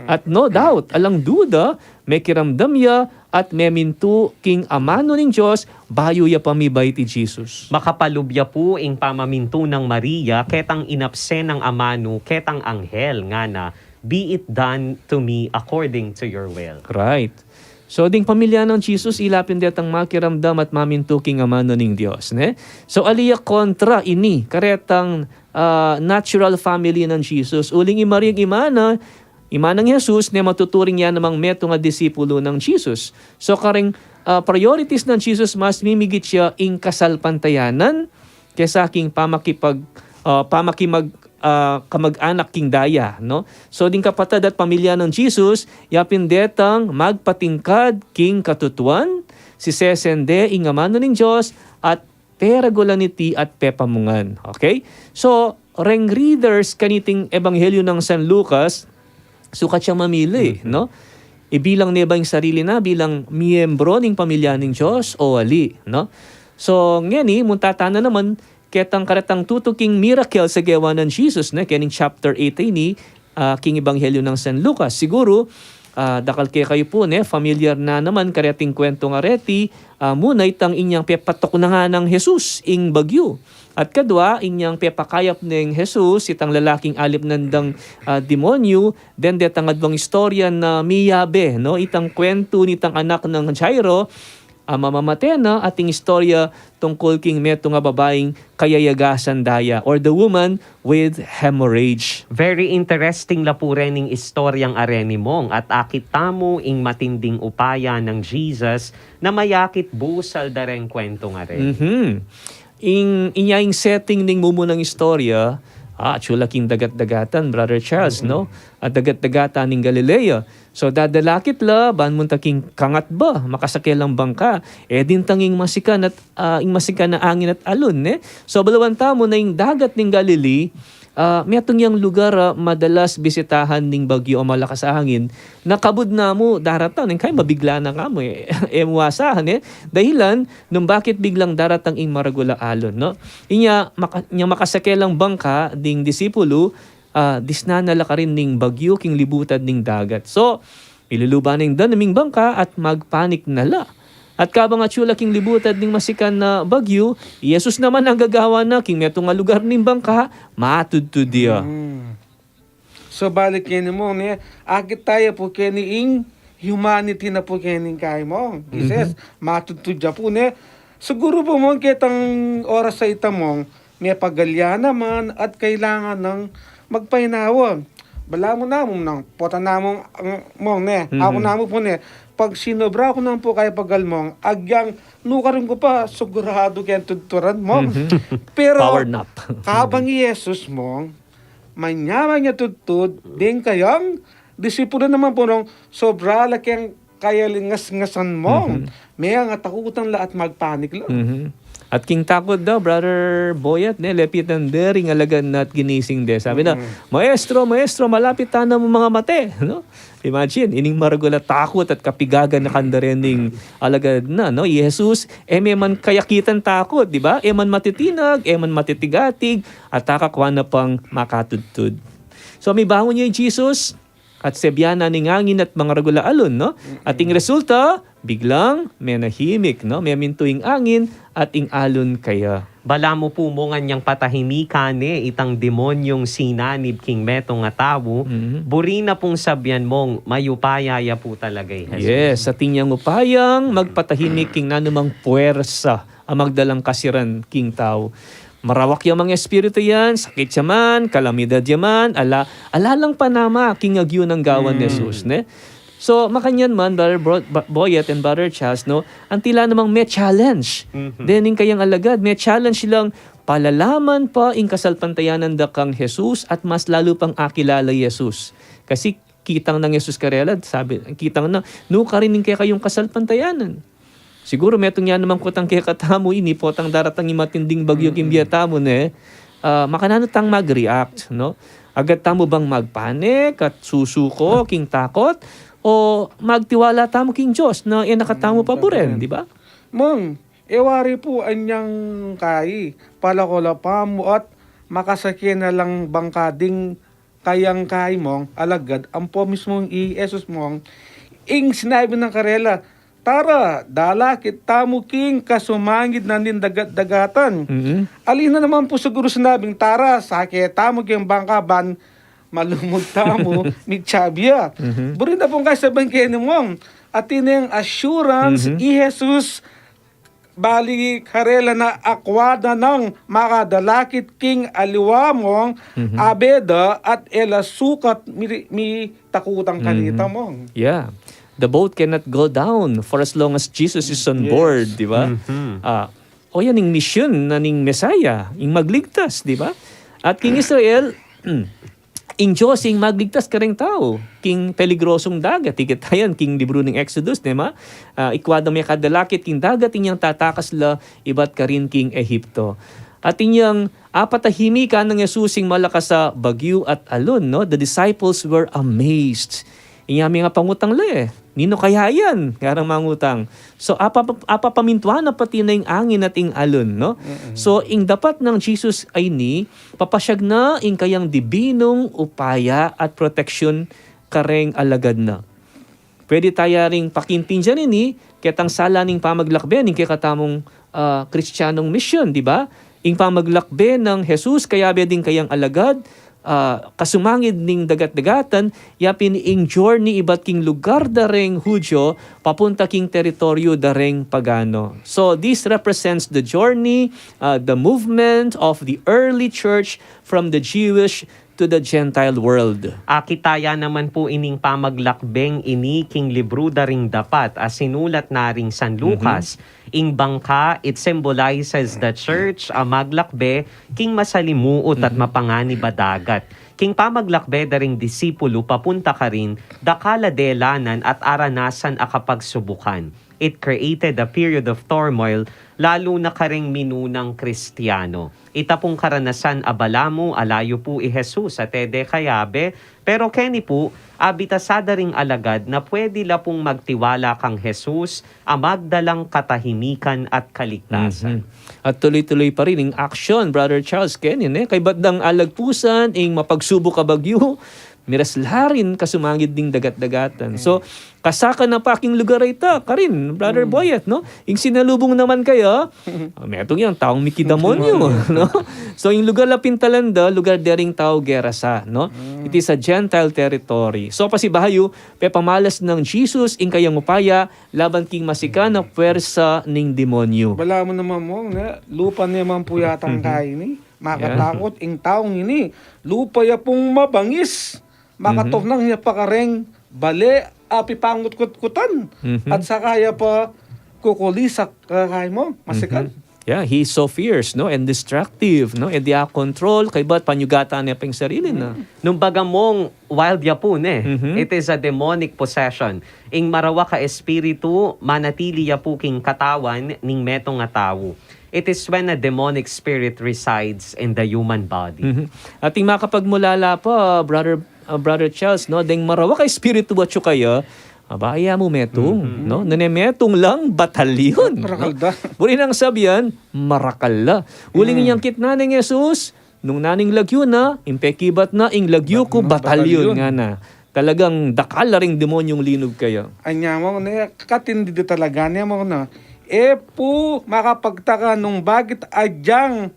at no doubt, alang duda, may kiramdam ya at may mintu king amano ng Diyos, bayo ya pamibay ti Jesus. Makapalubya po ing pamaminto ng Maria, ketang inapsen ng amano, ketang anghel nga na, be it done to me according to your will. Right. So, ding pamilya ng Jesus, ilapin detang makiramdam at mamintu king amano ng Diyos. Ne? So, aliya kontra ini, karetang natural family ng Jesus. Uling imaring imanang Jesus, na matuturing yan namang meto nga disipulo ng Jesus. So, karing priorities ng Jesus, mas mimigit siya ing kasalpantayanan kesa aking kamag-anak king daya, no? So ding kapatid at pamilya ng Jesus, yapin detang magpatingkad king katutuan, si sesende ing amano ng Diyos at peragulaniti at pepamungan. Okay? So, reng readers kaniting ebanghelyo ng San Lucas, sukat siya mamili, no? Ibilang niya ba yung sarili na bilang miyembro ng pamilya ng Diyos o wali, no? So, ngayon muntata na naman ketang karatang tutuking miracle sa gawa ng Jesus na kening chapter 8 ni king ebanghelyo ng San Lucas. Siguro dakal kayo po familiar na naman karating kwento nga reti muna itang inyang pepatok na nga ng Jesus ing bagyo. At kadwa inyang pepakayap ng Jesus itang lalaking alip nandang demonyo, then detang adbang istorya na miyabe, no? Itang kwento nitang anak ng Jairo mamamate na ating istorya tungkol king meto nga babaeng kayayagasan daya or the woman with hemorrhage. Very interesting la po rin ng istoryang areni mong at akit tamo ing matinding upaya ng Jesus na mayakit busal dareng kwento nga rin. Inyang setting ning mumunang istorya, chula king dagat-dagatan, Brother Charles, no? At dagat-dagatan ning Galilea. So dadalakit la, ban munta king kangat ba, makasakilang bangka, din tanging masikan at masikan na angin at alon, ne? So balawan tamo na yung dagat ning Galilee, may atong yung lugar madalas bisitahan ning bagyo o malakas hangin, nakabud na mo daratan, kaya mabigla na ka mo muwasahan dahilan nung bakit biglang daratang ing maragula alon, no? Inya makasakilang bangka ding disipulo, disnanala ka rin ning bagyo king libutad ning dagat. So, iluluba ning danaming bangka at magpanik nala. At kabang atsula king libutad ning masikan na bagyo, Jesus naman ang gagawa na king metong nga lugar ning bangka, matudtud dia. So balik yan mo, akit tayo po kini ing humanity na po kini kay mo. Jesus, matutudya po siguro po mo kitang oras sa ita mo, may pagalya naman at kailangan ng magpahinawon. Bala mo na mo nang pota na mo ako na mo po pag sinobra ko nang po kay pagalmong, agyang nukarin ko pa, sigurado kaya tuturan mo. Pero, Power nap. kabang Jesus mo, manyaman niya tutud, din kayang disipulo naman po nung sobra laki ang kaya lingas-ngasan mo. May ang atakutan la at magpanik lang. At king takot daw, Brother Boyat, lepitan dering alagan na at ginising de. Sabi na, Maestro, malapit na mo mga mate. No? Imagine, ining maragula takot at kapigagan na kandarening alagad na. No? Jesus, may man kayakitan takot, di ba? Man matitinag, man matitigatig, at takakwa na pang makatudtud. So may bangon niya yung Jesus, at sebyana ning angin at mga ragula alon, no? At ing resulta, biglang may nahimik, no? May mintuing angin at ing alon kaya. Bala mo po mo nga niyang patahimikan itang demonyong sinanib king metong nga tawo, buri na pong sabyan mong mayupayaya po talaga Jesus. Yes, sa tinyang upayang magpatahimik king nanumang puwersa ang magdalang kasiran king tao. Marawak yung mga espiritu yan, sakit yaman, kalamidad yaman, alalang panama, king agyo ng gawan ni Jesus, ne? So, makanyan man, Brother Boyet and Brother Charles, no? Ang tila namang may challenge. Then, kayang alagad, may challenge silang palalaman pa ing kasalpantayanan da kang Jesus at mas lalo pang akilala Jesus. Kasi kitang ng Jesus karelad, sabi, kitang na, nukarinin kaya kayong kasalpantayanan. Siguro metong yan naman kutang kaya katamo ini potang daratang matinding bagyo kimbiyatamo makanano tang mag-react, no? Agad tamo bang magpanik at susuko king takot o magtiwala tamo king Diyos na nakatamo pa po rin, di ba? Mong, ewari po anyang kai, palakola pa mo at makasakyan na lang bangkading kayang kai mong alagad ang po mismong i-Jesus mong ing sinabi ng karela, tara, dalakit tamo king kasumangid na din dagat-dagatan. Alina naman po siguro sinabing, tara, sakit tamo king bangkaban, malumog tamo, migtsabya. Burin na pong kasabihin kayo mo, at yung assurance, i-Jesus, bali karela na akwada ng makadalakit king aliwa mong abeda at elasukat mi takutang kanita mong. Yeah. The boat cannot go down for as long as Jesus is on board, di ba? O yan yung mission na ning Messiah, yung magligtas, di ba? At King Israel, ing Diyos, ing magligtas ka rin tao, king peligrosong dagat, ikitayan, king libro ng Exodus, di ba? Ikwada may kadalakit, king dagat, inyang tatakas la, ibat ka rin king Ehipto. At inyang apatahimikan ng Yesusing malakas sa bagyo at alon, no? The disciples were amazed. Inyami nga pangutang la Nino kaya yan? Karang mangutang. So, apapamintuan na pati na yung angin at ing alon, no? So, ing dapat ng Jesus ay ni, papasyag na ing kayang dibinong upaya at proteksyon kareng alagad na. Pwede tayo ring pakintin dyan ini, ketang sala ning pamaglakben, ing kikatamong Kristiyanong mission, di ba? Ing pamaglakben ng Jesus, kaya din kayang alagad, kasumangid ning dagat-dagatan, yapin ing journey iba't king lugar dareng Hudyo, papunta king teritoryo dareng Pagano. So this represents the journey, the movement of the early church from the Jewish to the Gentile world. Kitaya naman po ining pamaglakbeng ini king libro daring dapat sinulat na ring San Lucas. Ing bangka, it symbolizes the church maglakbe king masalimuot at mapangani badagat. King pamaglakbe daring disipulo papunta ka rin dakala delanan at aranasan akapagsubukan. It created a period of turmoil lalo na karing minunang Kristiyano. Ita pong karanasan abalamo alayo po Jesus at ede kayabe, pero keni po abitasada ring alagad na pwede la pong magtiwala kang Jesus magdalang katahimikan at kaligtasan. At tuloy-tuloy pa rin ang action, Brother Charles Kenin, kay batdang alagpusan, ing mapagsubok kabagyo, miras larin kasumangid ding dagat-dagatan. So, kasaka na paking lugar ita, karin, Brother Boyet, no? Ing sinalubong naman kayo, metong yan, taong mikidamonyo, no? So, yung lugar la Pintalanda, lugar dering tao Gerasa, no? It is a Gentile territory. So, pasibahayo, pamalas ng Jesus, ing kayang upaya, laban king masika na puwersa ning demonyo. Bala mo naman mo, lupa naman po yatang kain makatakot ing taong ini. Lupa ya pong mabangis. Makatovnang niya pa kareng bale, pipangut-kut-kutan. At saka ya pa kukulisak kay mo, masikan. Yeah, he's so fierce, no? And destructive, no? And di control, kay ba't panyugatan niya pang sarili na. Nung bagamong wild yapon it is a demonic possession. Ing marawa ka espiritu, manatili yapuking katawan ning metong nga tao. It is when a demonic spirit resides in the human body. Ating makapagmulala pa, Brother Charles, no? Deng marawa ka espiritu at kaya, abaya mo metong, no? Nanemetong lang batalyon. Marakalda. Buri nang sabihan, marakala. Uling niyang kitna ng Jesus, nung naning lagyo na, impekibat na, ing lagyo ko batalyon nga na. Talagang dakala ring demonyong linog kayo. Anya mo, katindi talaga niya mo na. Po, makapagtaka nung bagit adyang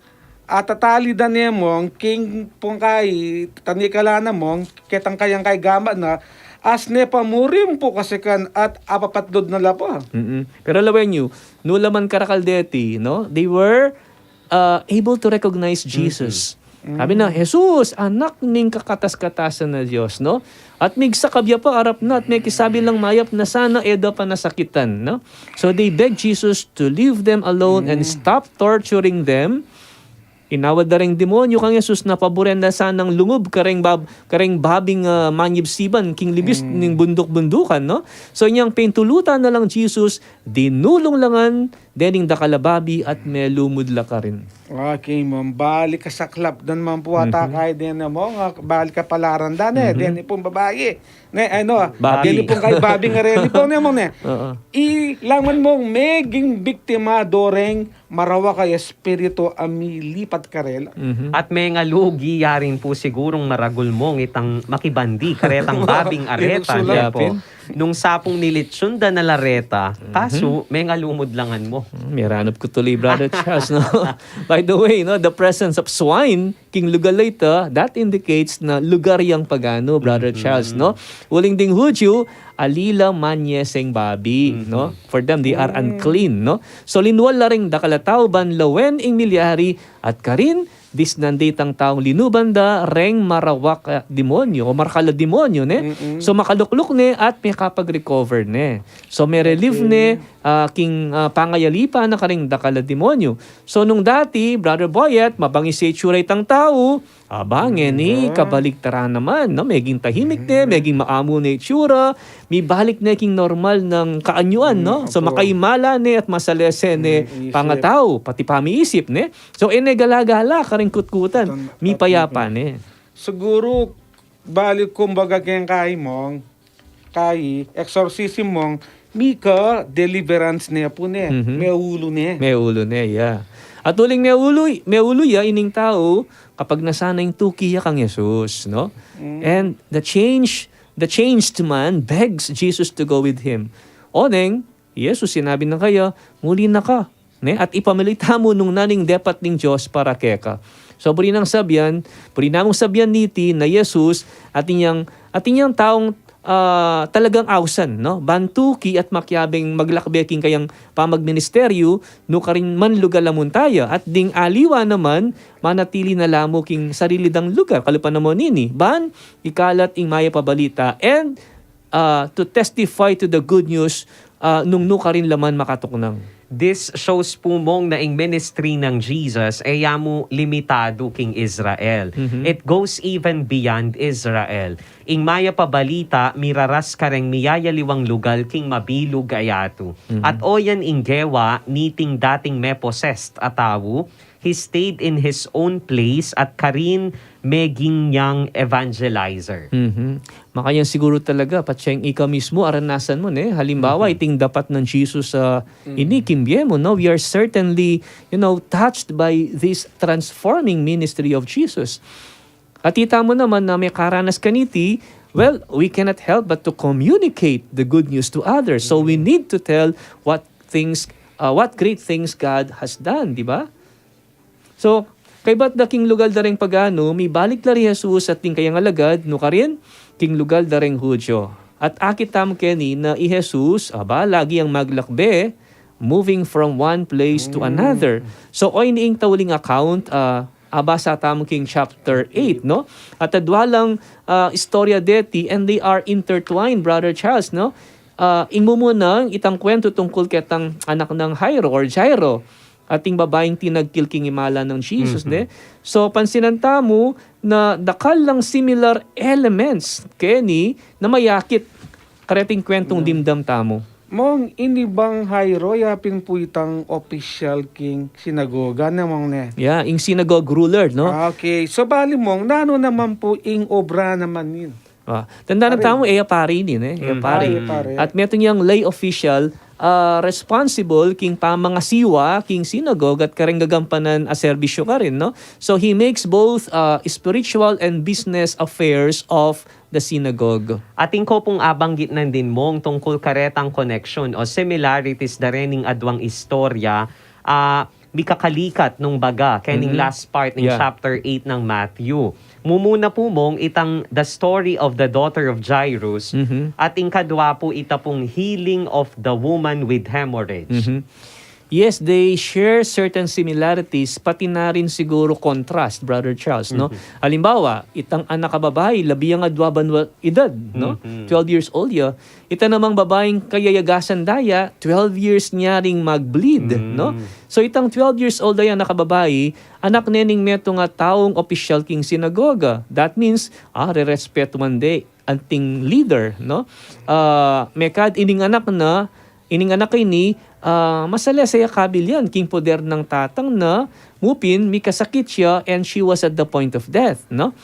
atatalidan niya mong king pungkay tanikala na mong ketang kayang kay gama na as ne pamurim po kasi kan at apapatdod na lapa. Pero lawen nyo, nulaman karakaldeti, no? They were able to recognize Jesus. Sabi na, Jesus, anak ning kakatas-katasan na Diyos, no? At migsa kabya pa arap na at may kisabi lang mayap na sana edo pa nasakitan, no? So they begged Jesus to leave them alone and stop torturing them. Inawad na rin demonyo kang Jesus na paboren na sanang lungob kareng babing manyibsiban king libis ning bundok-bundukan, no? So inyang pintulutan na lang Jesus, dinulong langan, dening dakalababi at may lumudla ka rin. Okay, ma'am. Balik ka sa club. Doon man po ata kay din mo. Balik ka palaran dan Deni pong babae. Deni pong kay Babi nga rin. Po niya mo Ilangan mong meging biktima doreng marawa kay espiritu amilipat karela. At may nga lugi yarin po sigurong maragul mong itang makibandi karetang babing areta niya po. Nung sapong nilitsunda na lareta, kaso may nga lumudlangan mo. Miranap ko tuloy, Brother Charles, no? By the way, no, the presence of swine, king lugalayta, that indicates na lugar yang pagano, Brother Charles, no? Uling ding Hudyo, alila manyeseng babi, no? For them, they are unclean, no? So linwal la ring dakalataw ban lawen ing milyari at karin, dis nanditang taong linubanda reng marawak demonyo o marakala demonyo ne. So makalukluk ne at may kapag-recover ne. So may relief ne king pangayalipa na karing dakala demonyo. So nung dati, Brother Boyet, mabangis sa itsuray tang tao, abangin ni kabaliktaran naman, no? Meging tahimik ne, meging maamo na itsura, may balik na king normal ng kaanyuan, no? So makaimala ne at masalese ne pangatao, pati pamiisip ne. So gala-gala karing kutkutan, mi payapa ne. Siguro balik kumbaga kayang kay exorcism mong mika deliverance niya po ne. May ulo ne. May ulo ne, yeah. At uling may ulo ya ining tao kapag nasana yung tukiya kang Jesus, no? And the changed man begs Jesus to go with him. Oneng, Jesus sinabi na kaya, muli na ka. Ne? At ipamilita mo nung naning depat ning Diyos para keka. So buri namong sabyan niti na Jesus atinyang taong talagang awsan, no? Bantuki at makyabeng maglakbeking kayang pamagministeryo no karin manlugar lamuntaya at ding aliwa naman manatili na lamo king sarili dang lugar kalupan namo nini ban ikalat ing maya pabalita and to testify to the good news nung no karin laman makatuknang. This shows po mong na ing ministry ng Jesus ay yamu limitado king Israel. It goes even beyond Israel. Ing maya pabalita, miraras kareng miyayaliwang lugal king mabilog ayato. At oyan ing gewa, niting dating may possessed atawu, he stayed in his own place at karin meging yang evangelizer. Makanya siguro talaga patsiyang ikaw mismo aranasan mo halimbawa iting dapat ng Jesus sa inikimbye mo, no? We are certainly touched by this transforming ministry of Jesus. At kita mo naman na may karanas kaniti, well, we cannot help but to communicate the good news to others. So we need to tell what great things God has done, di ba? So kay ba't da king lugal da ring pagano, may balik lari Jesus at ting kayang alagad, no karin, king lugal da ring Hudyo. At akit tam keni na i Jesus, lagi ang maglakbe, moving from one place to another. So oy niing tawling account, abasa tam king chapter 8, no? At adwalang istorya deti, and they are intertwined, Brother Charles, no? Ingmumunang itang kwento tungkol ketang anak ng Jairo, ating babaeng tinagkilking imala ng Jesus, So pansinanta mo na dakal lang similar elements keni na mayakit kareting kwentong dimdam tamo. Mong ini bang Jairo yapin po itang official king sinagoga na mong ne. Yeah, ing synagogue ruler, no? Okay, so bali mong nano naman po ing obra naman yun. Tanda na tamo, pari din, pari. Pare. At meron niyang lay official responsible king pamangasiwa king synagogue at kareng gagampanan a serbisyo ka rin, no? So he makes both spiritual and business affairs of the synagogue. Ating ko pong abanggit nan din mong tungkol karetang connection o similarities da rening adwang istorya mikakalikat nung baga kening last part ng chapter 8 ng Matthew. Mumuna po mong itang the story of the daughter of Jairus at kadwa po itapong healing of the woman with hemorrhage. Yes, they share certain similarities, pati na rin siguro contrast, Brother Charles, no? Halimbawa, itang anak ka babae, labiyang adwaban edad, no? 12 years old ya. Ita namang babaeng kayayagasan daya, 12 years niya ring mag-bleed, no? So itang 12 years old daya anak ka babae, anak nening meto nga taong official king sinagoga. That means, re-respeto man de anting leader, no? Mekad ining anak ini, masala saya kabil yan, king poder ng tatang na mupin, mikasakit siya and she was at the point of death, no?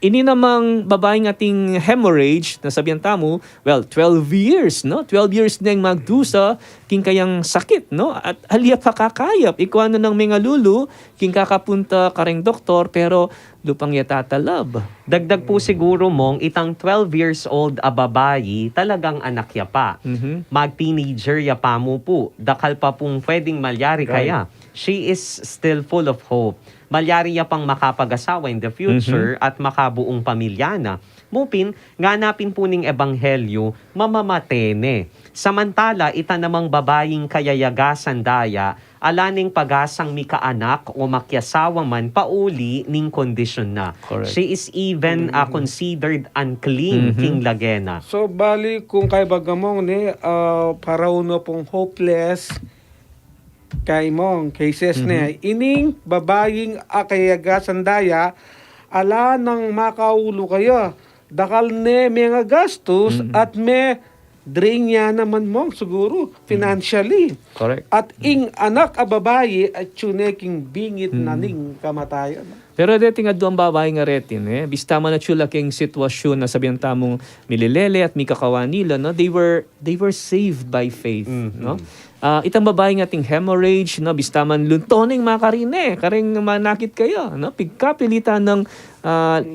Ini namang babaeng ating hemorrhage, nasabihan tamo, well, 12 years, no? 12 years nang magdusa, king kayang sakit, no? At halya pa kakayap, ikuano ng mga lulu, king kakapunta kareng doktor, pero lupang yatatalab. Dagdag po siguro mong itang 12 years old a babayi talagang anak ya pa. Mag-teenager ya pa mo po. Dakal pa pong pwedeng malyari kaya. She is still full of hope. Malyari ya pang makapag-asawa in the future at makabuong pamilya na. Mupin, nganapin po ning ebanghelyo, mamamatene. Samantala, ita namang babaying kayayagasan daya, alaning pagasang mikaanak o makyasawa man pauli ning kondisyon na. Correct. She is even considered unclean, King Lagena. So bali kung kay bagamong para uno pong hopeless kay mong cases ining babaying akayagasan daya ala nang makaulo kayo dakal ne mga gastos at me drain niya naman mong siguro financially. Correct. At ing anak a babayi at chuneking bingit na ning kamatayan. Pero deti nga doon babae nga retin, bista man na chula king sitwasyon na sabihan tamong mililele at mikakawa nila, no? They were saved by faith, no? Itang babae nga ting hemorrhage, no? Bista man luntoning makarine, karing manakit kayo, no? Pigkapilitan ng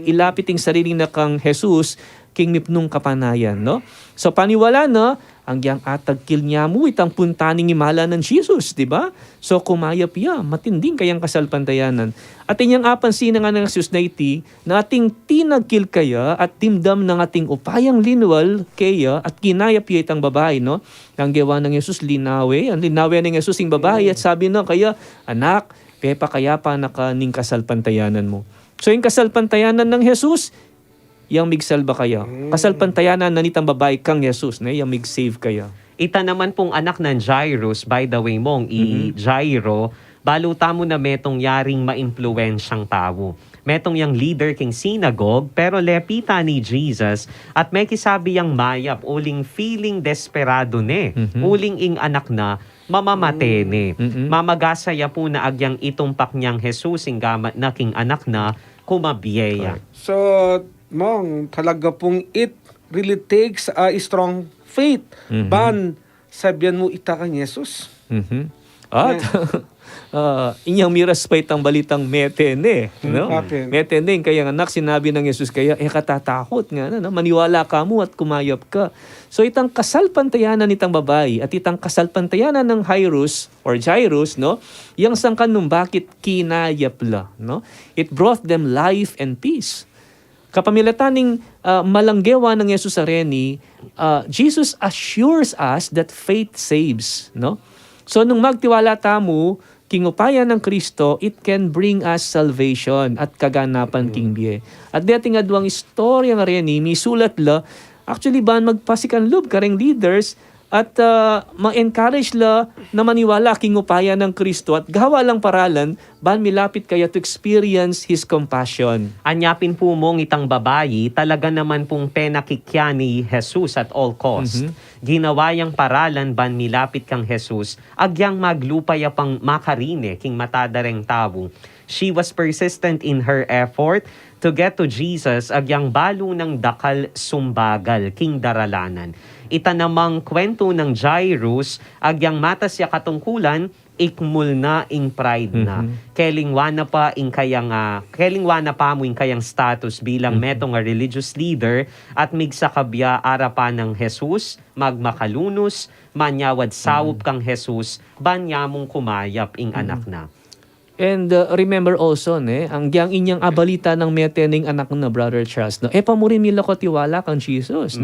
ilapiting sarili na kang Jesus, king mipnong kapanayan, no? So paniwala na, ang yang atagkil niya mo itang puntaning imala ng Jesus, di ba? So kumayap ya, matinding kayang kasalpantayanan. At inyang apansin nga ng Jesus na iti, na ating tinagkil kaya at timdam ng ating upayang linwal kaya at kinayap ya itang babae, no? Ang gawa ng Jesus linawe, ang linawe ng Jesus yung babae at sabi na kaya, anak, pepa kaya pa nakaning kasalpantayanan mo. So yung kasalpantayanan ng Jesus, yang migsalba kaya. Kasalpantayanan na nitang babae kang Jesus, na yang mig-save kaya. Ita naman pong anak ng Jairus, by the way mong, Jairo, baluta mo na metong yaring maimpluwensyang tao. Metong yang leader king synagogue, pero lepita ni Jesus, at may kisabi yang mayap, uling feeling desperado ne, uling ing anak na, mamamate ne. Mamagasaya po na agyang itumpak niyang Jesus, ing gamat na king anak na, kumabiyeya. So, Mong, talaga pong it really takes a strong faith. Ban, sabihan mo ita kang Jesus. At inyang miras pa itang balitang metene, no? Metene kaya anak sinabi ng Jesus kaya katatakot nga na, no? Maniwala ka mo at kumayap ka. So itang kasalpantayanan nitang babae at itang kasalpantayanan ng Jairus, no? Yang sangkan nung bakit kinayap la, no? It brought them life and peace. Kapamilataning malanggewa ng Jesus Areni, Jesus assures us that faith saves, no? So nung magtiwala tamo, kingupayan ng Kristo, it can bring us salvation at kaganapan king biye. At dating adwang istorya nga Areni, may sulat la, actually ba magpasikan loob kareng leaders, at ma-encourage la na maniwala kingupayan ng Kristo at gawa lang paralan, ban milapit kaya to experience His compassion. Anyapin po mong itang babayi, talaga naman pong penakikya ni Jesus at all cost. Ginawa yang paralan ban milapit kang Jesus, agyang maglupaya pang makarine king matadareng tao. She was persistent in her effort to get to Jesus, agyang balo ng dakal sumbagal king daralanan. Ita namang kwento ng Jairus, agyang mata siya katungkulan, ikmul na ing pride na. Kelingwana pa mo ing kayang status bilang metong a religious leader at migsakabya arapan ng Jesus, magmakalunos, manyawad sawop kang Jesus, banyamong kumayap ing anak na. And remember also, ang giyang inyang abalita ng metening anak na Brother Charles, no? Pamurin mila ko tiwala kang Jesus,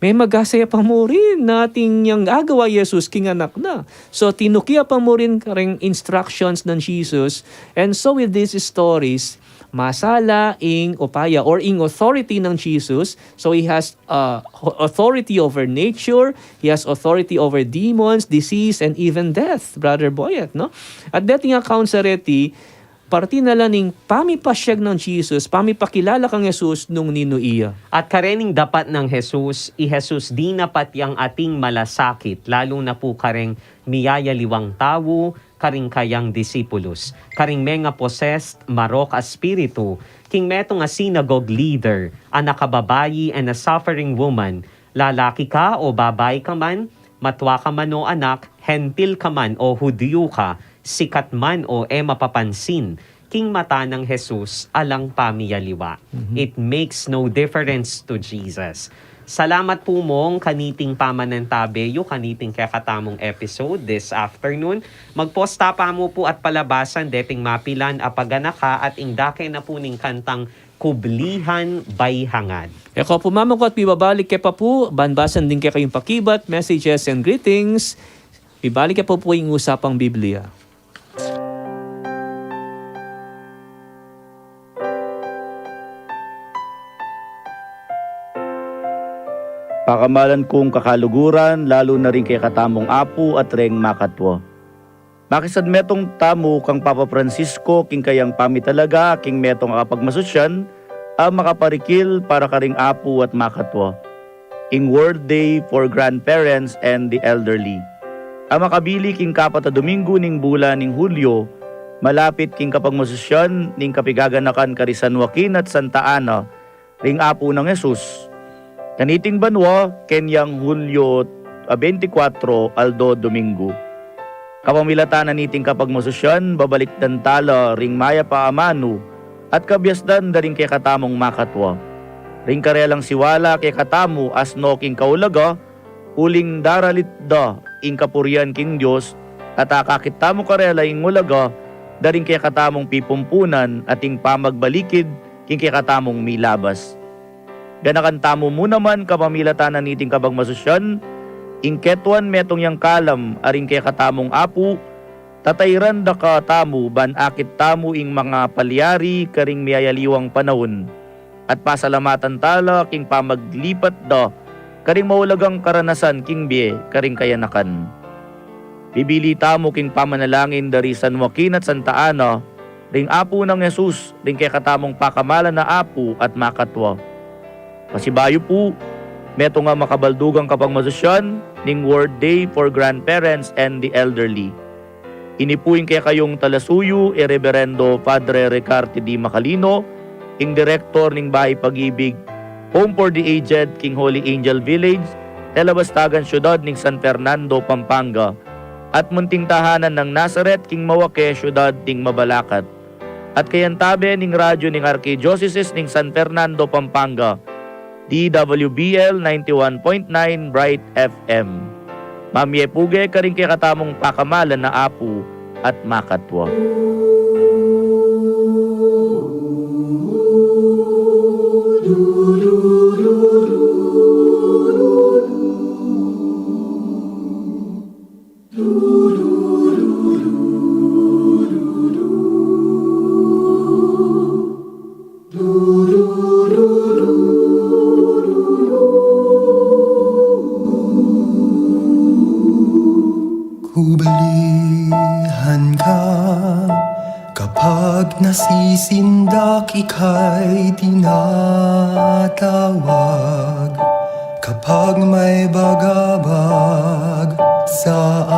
may magasaya pa mo rin nating yung agawa Jesus king anak na. So tinukiya pa mo rin kareng instructions ng Jesus. And so with these stories, masala ing upaya or ing authority ng Jesus. So He has authority over nature, He has authority over demons, disease, and even death, Brother Boyet, no? At dating account sa reti, parti na lang ning pamipasyag ng Jesus, pamipakilala kang Jesus nung ninuiya. At karening dapat ng Jesus, Jesus di napat yang ating malasakit, lalo na po kareng miyayaliwang tawo, karing kayang disipulos, karing menga possessed, marok a spiritu, king metong a synagogue leader, a nakababayi and a suffering woman, lalaki ka o babae ka man, matwa ka man o anak, hentil ka man o hudyo ka, sikat man o mapapansin, king mata ng Jesus alang pamiyaliwa. It makes no difference to Jesus. Salamat po mong kaniting pamanantabeyo, kaniting kakatamong episode this afternoon. Magposta pa mo po at palabasan, deting mapilan apaganaka at ingdake na po ning kantang Kublihan by Hangad. Eko po mamang ko at bibabalik kaya pa po, banbasan din kaya kayong pakibat, messages and greetings. Bibalik kaya po yung usapang Biblia. Pakamalan kong kakaluguran, lalo na rin kay katamong apo at reng makatwa. Makisad metong tamo kang Papa Francisco, king kayang pamitalaga, king metong akapagmasusyan, ang makaparikil para karing apo at makatwa. Ing World Day for Grandparents and the Elderly. Ang makabili king kapata Domingo ning bulan ning Hulyo, malapit king kapagmasusyan ning kapigaganakan kari San Joaquin at Santa Ana, ring apo ng Jesus. Kaniting banwa, kenyang Hulyo 24, Aldo Domingo. Kapamilatan na niting kapagmasusyan, babalik dan tala, ring maya pa amano, at kabyasdan da rin kay katamong makatwa. ring karelang siwala kay katamu asno king kaulaga, uling daralit da ing kapurian king Dios, at akakitamo karela ing ulaga, daring kay katamong pipumpunan at ing pamagbalikid king kay katamong milabas. Ganakan tamo mo naman kapamilatanan niting kabang masusyan, ing ketuan metong yang kalam aring kay katamong apu, tatayran da ka tamo ban akit tamo ing mga palyari karing miyayaliwang panahon, at pasalamatan tala king pamaglipat da karing maulagang karanasan king biye karing kayanakan. Bibili tamo king pamanalangin dari San Joaquin at Santa Ana, ring apu ng Jesus, ring kay katamong pakamalan na apu at makatwa. Pasibayo po, meto nga makabaldugang kapag masusyan ning World Day for Grandparents and the Elderly. Inipuin kaya kayong talasuyo, Reverendo Padre Ricarte D. Macalino, ing Direktor ning Bahay Pag-ibig, Home for the Aged, king Holy Angel Village, Telabastagan Syudad ning San Fernando, Pampanga, at munting tahanan ng Nazaret, king Mawake, Syudad ning Mabalacat, at kayantabe ning radyo ning Archdiocese ning San Fernando, Pampanga, DWBL 91.9 Bright FM. Mamye puge karing kay katamong pakamalan na apu at makatwa. Kubalihan ka kapag nasisindak, ika'y tinatawag. Kapag may bagabag sa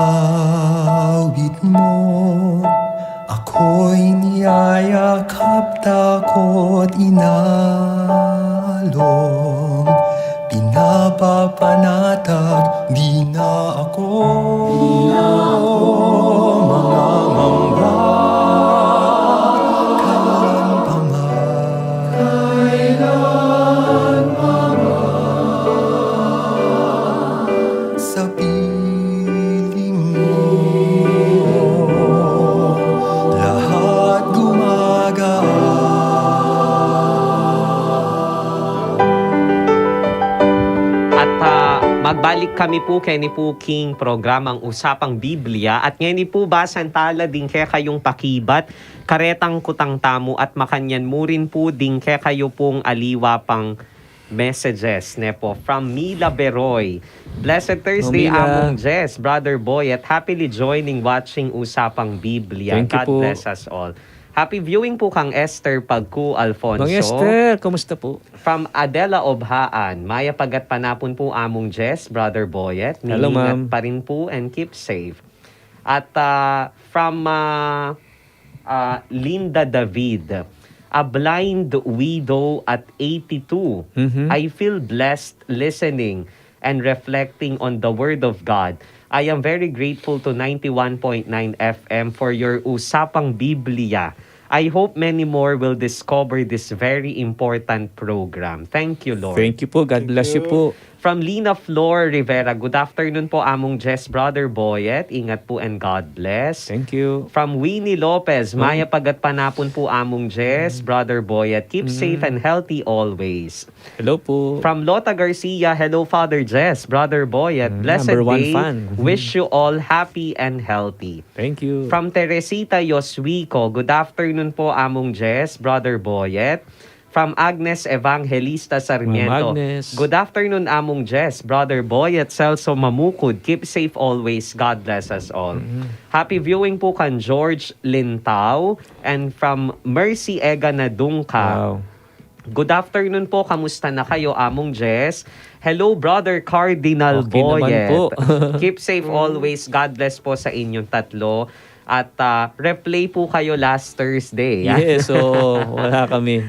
awit mo, ako'y niyayakap, takot inalong. Pinapapanatag, di na ako mangangamba. Kailan pa man sa piling mo lahat gumagaan. Magbalik kami po kay ni po King programang Usapang Biblia, at ngayon ni po basan tala din kaya kayong pakibat karetang kutang tamo at makanyan mo rin po din kaya kayo pong aliwa pang messages ne po from Mila Beroy. Blessed Thursday, Mila. Among Jess, Brother Boy, at happily joining watching Usapang Biblia. Thank you God po. bless us all. Happy viewing po kang Esther Pagku Alfonso. Mang Esther, kumusta po? From Adela Obhaan, maya pagat panapon po Among Jess, Brother Boyet. Hello, ma'am. Pa rin po and keep safe. At from Linda David, a blind widow at 82. I feel blessed listening and reflecting on the Word of God. I am very grateful to 91.9 FM for your Usapang Biblia. I hope many more will discover this very important program. Thank you, Lord. Thank you po. God bless you po. From Lina Flor Rivera, good afternoon po, Among Jess, Brother Boyet. Ingat po and God bless. Thank you. From Winnie Lopez, maya pagat panapon po, Among Jess, Brother Boyet. Keep safe and healthy always. Hello po. From Lota Garcia, hello Father Jess, Brother Boyet. Blessed number one day. fan. Wish you all happy and healthy. Thank you. From Teresita Yoswico, good afternoon po, Among Jess, Brother Boyet. From Agnes Evangelista Sarmiento, Ma'am Agnes. good afternoon, Among Jess, Brother Boyet, Celso Mamukod. Keep safe always. God bless us all. Happy viewing po kan George Lintao. And from Mercy Ega Nadungka. Wow. Good afternoon po. Kamusta na kayo, Among Jess? Hello, Brother Cardinal Okay naman Boyet. po. Keep safe always. God bless po sa inyong tatlo. At replay po kayo last Thursday. Yes, so wala kami.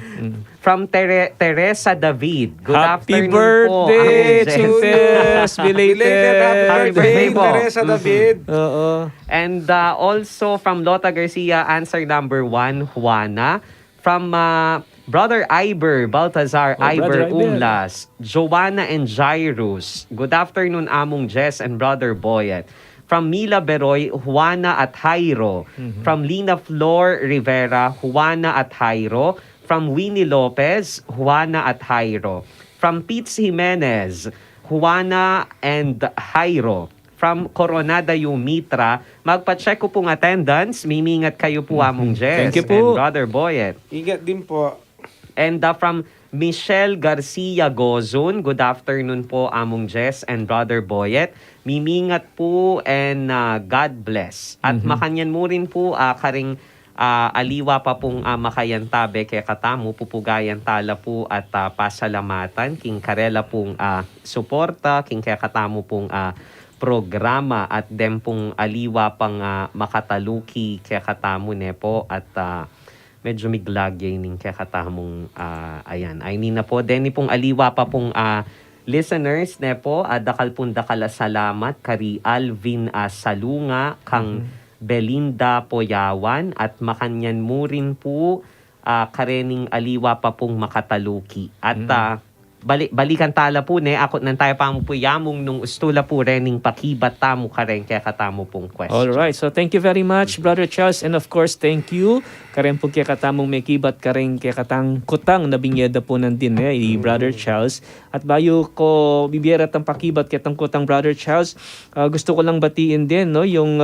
From Teresa David. Good Happy afternoon birthday, po, Among Jess. Chutes! Belated! Happy birthday po. Teresa David. Oo. And also from Lota Garcia, answer number 1, Juana. From Brother Iber, Baltazar, Brother Iber Iber. Umlas, Joanna and Jairus. Good afternoon, Among Jess and Brother Boyet. From Mila Beroy, Juana at Jairo. From Lina Flor Rivera, Juana at Jairo. From Winnie Lopez, Juana at Jairo. From Pete Jimenez, Juana and Jairo. From Coronada Yumitra, magpa-check ko pong attendance. Mimingat kayo po, Among Jess Thank you po. and Brother Boyet. Ingat din po. And from Michelle Garcia Gozon, good afternoon po, Among Jess and Brother Boyet. Mimingat po and God bless. At makanyan mo rin po karing aliwa pa pong makayantabe kay katamu pupugayan tala po at pasalamatan king karela pong suporta king kay katamu pong programa at dem pong aliwa pang makataluki kay katamu ne po at medyo miglagay ning kay katamong ayan ay ni na po deni pong aliwa pa pong listeners ne po dakal pong dakala salamat kari Alvin Salunga kang Belinda Poyawan at makanyan mo rin po karening aliwa pa pong makataluki. At balikan tala po ne, ako nang tayo pa mo po yamong nung ustula po rening pakibat tamo karen kaya katamo pong question. Alright, so thank you very much, Brother Charles. And of course, thank you. Karen po kaya katamong may kibat, karen kaya katang kutang na binyeda po nandin Brother Charles. At bayo ko bibiyera tang pakibat kaya tang kutang Brother Charles, gusto ko lang batiin din no, yung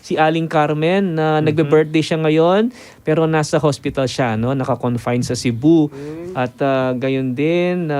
si Aling Carmen na nagbe-birthday siya ngayon pero nasa hospital siya, no, naka-confine sa Cebu. At gayon din,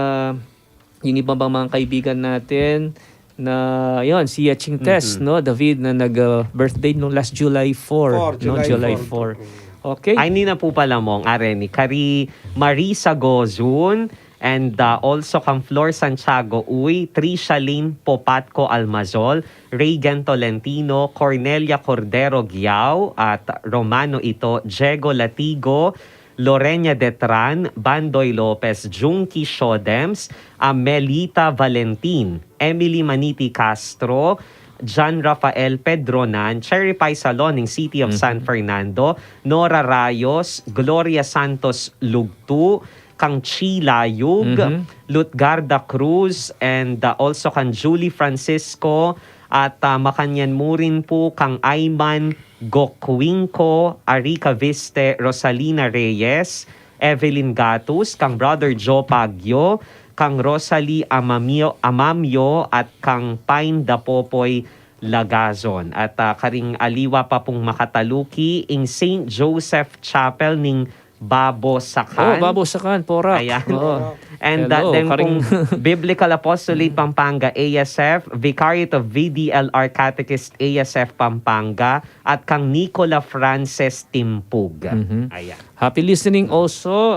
yung iba bang mga kaibigan natin na yon si Yaching Tess, no, David na nag-birthday no last July 4, no, July 4. Okay. Ay ni na po pala mong areni kari Marisa Gozun and also kang Flor Santiago Uy, Trisha Lynn Popatco Almazol, Reagan Tolentino, Cornelia Cordero Giao at Romano Ito, Diego Latigo, Lorena Detran, Bandoy Lopez, Junkie Shodems, Melita Valentin, Emily Maniti Castro, John Rafael Pedronan, Cherry Pie Saloning, City of San Fernando, Nora Rayos, Gloria Santos Lugtu, kang Chila Yug, Lutgarda Cruz, and also kang Julie Francisco, at makanyan mo rin po kang Ayman Gokwinko, Arika Viste, Rosalina Reyes, Evelyn Gatus, kang Brother Joe Pagyo, kang Rosalie Amamyo at kang Pine Dapopoy Lagazon. At karing aliwa pa pong makataluki in St. Joseph Chapel ning Babo Sakan. Babo Sakan, Porak. Ayan. Oo. And Hello, then karing- pong Biblical Apostolate Pampanga ASF, Vicariate of VDLR Catechist ASF Pampanga, at kang Nicola Frances Timpug. Ayan. Happy listening also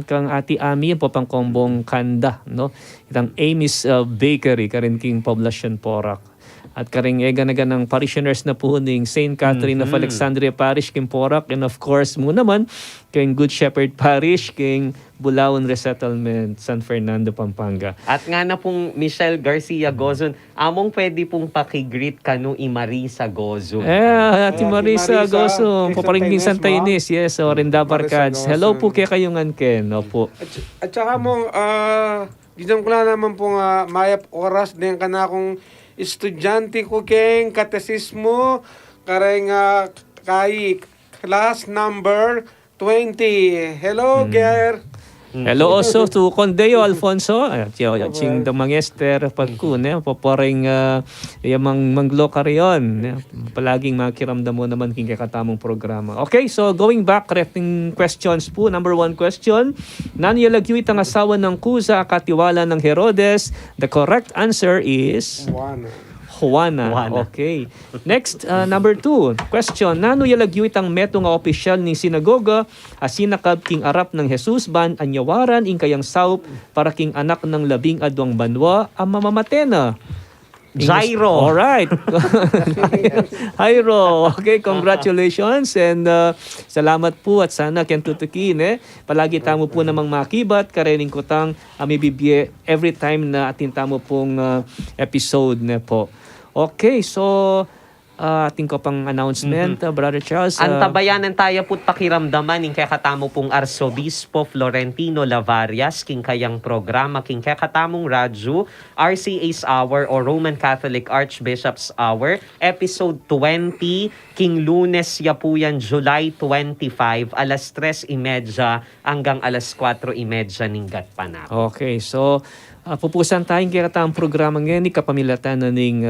kang Ati Ami po pang kombong kanda, no, itang Amy's Bakery karin king poblasyon Porak. At karing egan-egan ng parishioners na po ng St. Catherine of Alexandria Parish, king Porak, and of course mo naman king Good Shepherd Parish, king Bulaon Resettlement, San Fernando, Pampanga. At nga na pong Michelle Garcia Gozon, among pwede pong pakigreet kanu i Marisa Gozon. Ati Marisa Marisa, Goso, kay paparingin Santa Santa Ines, Ines, yes, o Rindabar Marisa Cards. Gozon. Hello po kaya kayong Ken, opo. At saka mong, ginam ko lang naman pong mayap oras din ka na akong estudyante ko keng katesismo kareng kay class number 20. Hello, Ger. Hello also to Condeo Alfonso, ching damangester pagkun, paparing yamang manglo kariyon. Palaging makiramdam mo naman king katamong programa. Okay, so going back, correcting questions po. Number 1 question, nano yalagyo itang asawa ng kusa katiwala ng Herodes? The correct answer is Juana. Okay. Next, number 2. Question, nano yalagyo itang meto nga opisyal ni sinagoga asinakab king arap ng Jesus ban anyawaran ing kayang saup para king anak ng 12 banwa ang mamamatena. Jairo. Alright. Jairo. Okay, congratulations and salamat po at sana kyan tutukin palagi tamo po namang makibat karening kutang amibibye every time na atin tamo pong episode na po. Okay, so ating kapang announcement, Brother Charles. Ang tabayanan tayo po't pakiramdaman king kakatamo pong Arsobispo Florentino Lavarias king kayang programa king kakatamong radyo RCA's Hour o Roman Catholic Archbishop's Hour episode 20 king Lunes ya po yan July 25 alas 3:30 hanggang alas 4:30 ning gatpanap. Okay, so pupusan tayong kakatamang programa ngayon ni kapamilatan na ning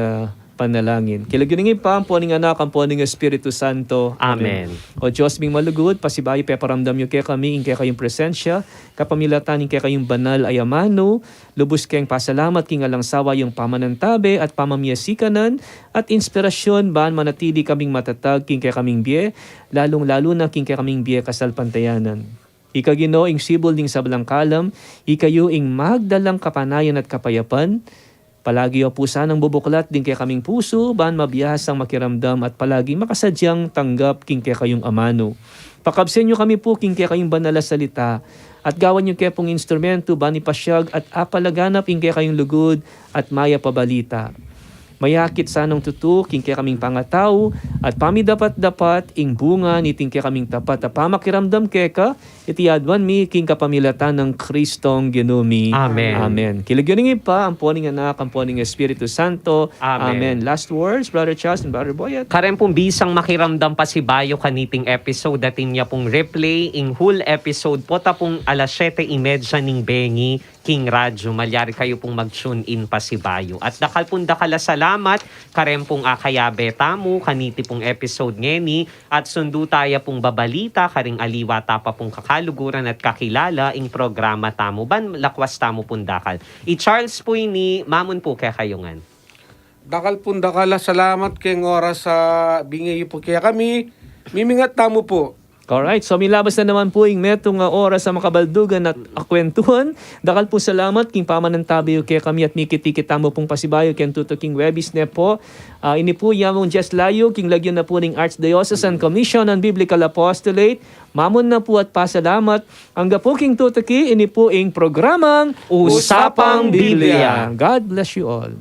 panalangin. Kilagyan pa ang poning anak, ang poning Espiritu Santo. Amen. O Diyos ming malugod, pasibayo peparamdam niyo kaya kami, kaya kayong presensya, kapamilatan kaya kayong banal ay amano, lubos kayong pasalamat, king alang sawa yung pamanantabe at pamamiyasikanan, at inspirasyon, baan manatili kaming matatag, king kaya kaming biye, lalong-lalo na king kaya kaming biye kasalpantayanan. Ikagino ing sibol ding sablang kalam, ikayo ing magdalang kapanayan at kapayapan, palagi o pusa ng bubuklat din kaya kaming puso, baan mabiyas ang makiramdam at palagi makasadyang tanggap king kaya kayong amano. Pakabsen nyo kami po king kaya kayong banal na salita at gawan nyo kaya pong instrumento, baan ipasyag at apalaganap king kaya kayong lugod at maya pabalita. Mayakit sanang tutu, king kaya kaming pangataw, at pamidapat-dapat, ing bunga, niting kaya kaming tapat, at pamakiramdam keka, itiadwan mi, king kapamilatan ng Kristong Ginumi. Amen. Amen. Kilagyan pa, ang poning anak, ang poning Espiritu Santo. Amen. Last words, Brother Charles and Brother Boyet. Karen pong bisang makiramdam pa si Bayo kaniting episode datin niya pong replay ing whole episode po ta pong alas 7:30 ning Bengi King Radyo. Malyari kayo pong mag-tune in pa si Bayo. At dakal pong dakala salamat karen pong akayabe tamo kaniti pong episode ngeni at sundo tayo pong babalita karing aliwa tapa pong kakaluguran at kakilala ing programa tamo ban lakwas tamo pong dakal. I-Charles po ini mamon po kaya kayungan. Dakal pun dakala salamat keng oras sa bingayo po kaya kami. Mimingat tamo po. Alright, so milabas na naman po yung metong oras sa makabaldugan at akwentuhan. Dakal po salamat king pamanantabi kaya kami at mikiti-kita mo pong pasibayo king tutuking webis ne po. Ini po yamong just layo king lagyan na po ng Archdiocesan Commission on Biblical Apostolate. Mamon na po at pasalamat. Ang po king tutuki, ini po ing programang Usapang Biblia. God bless you all.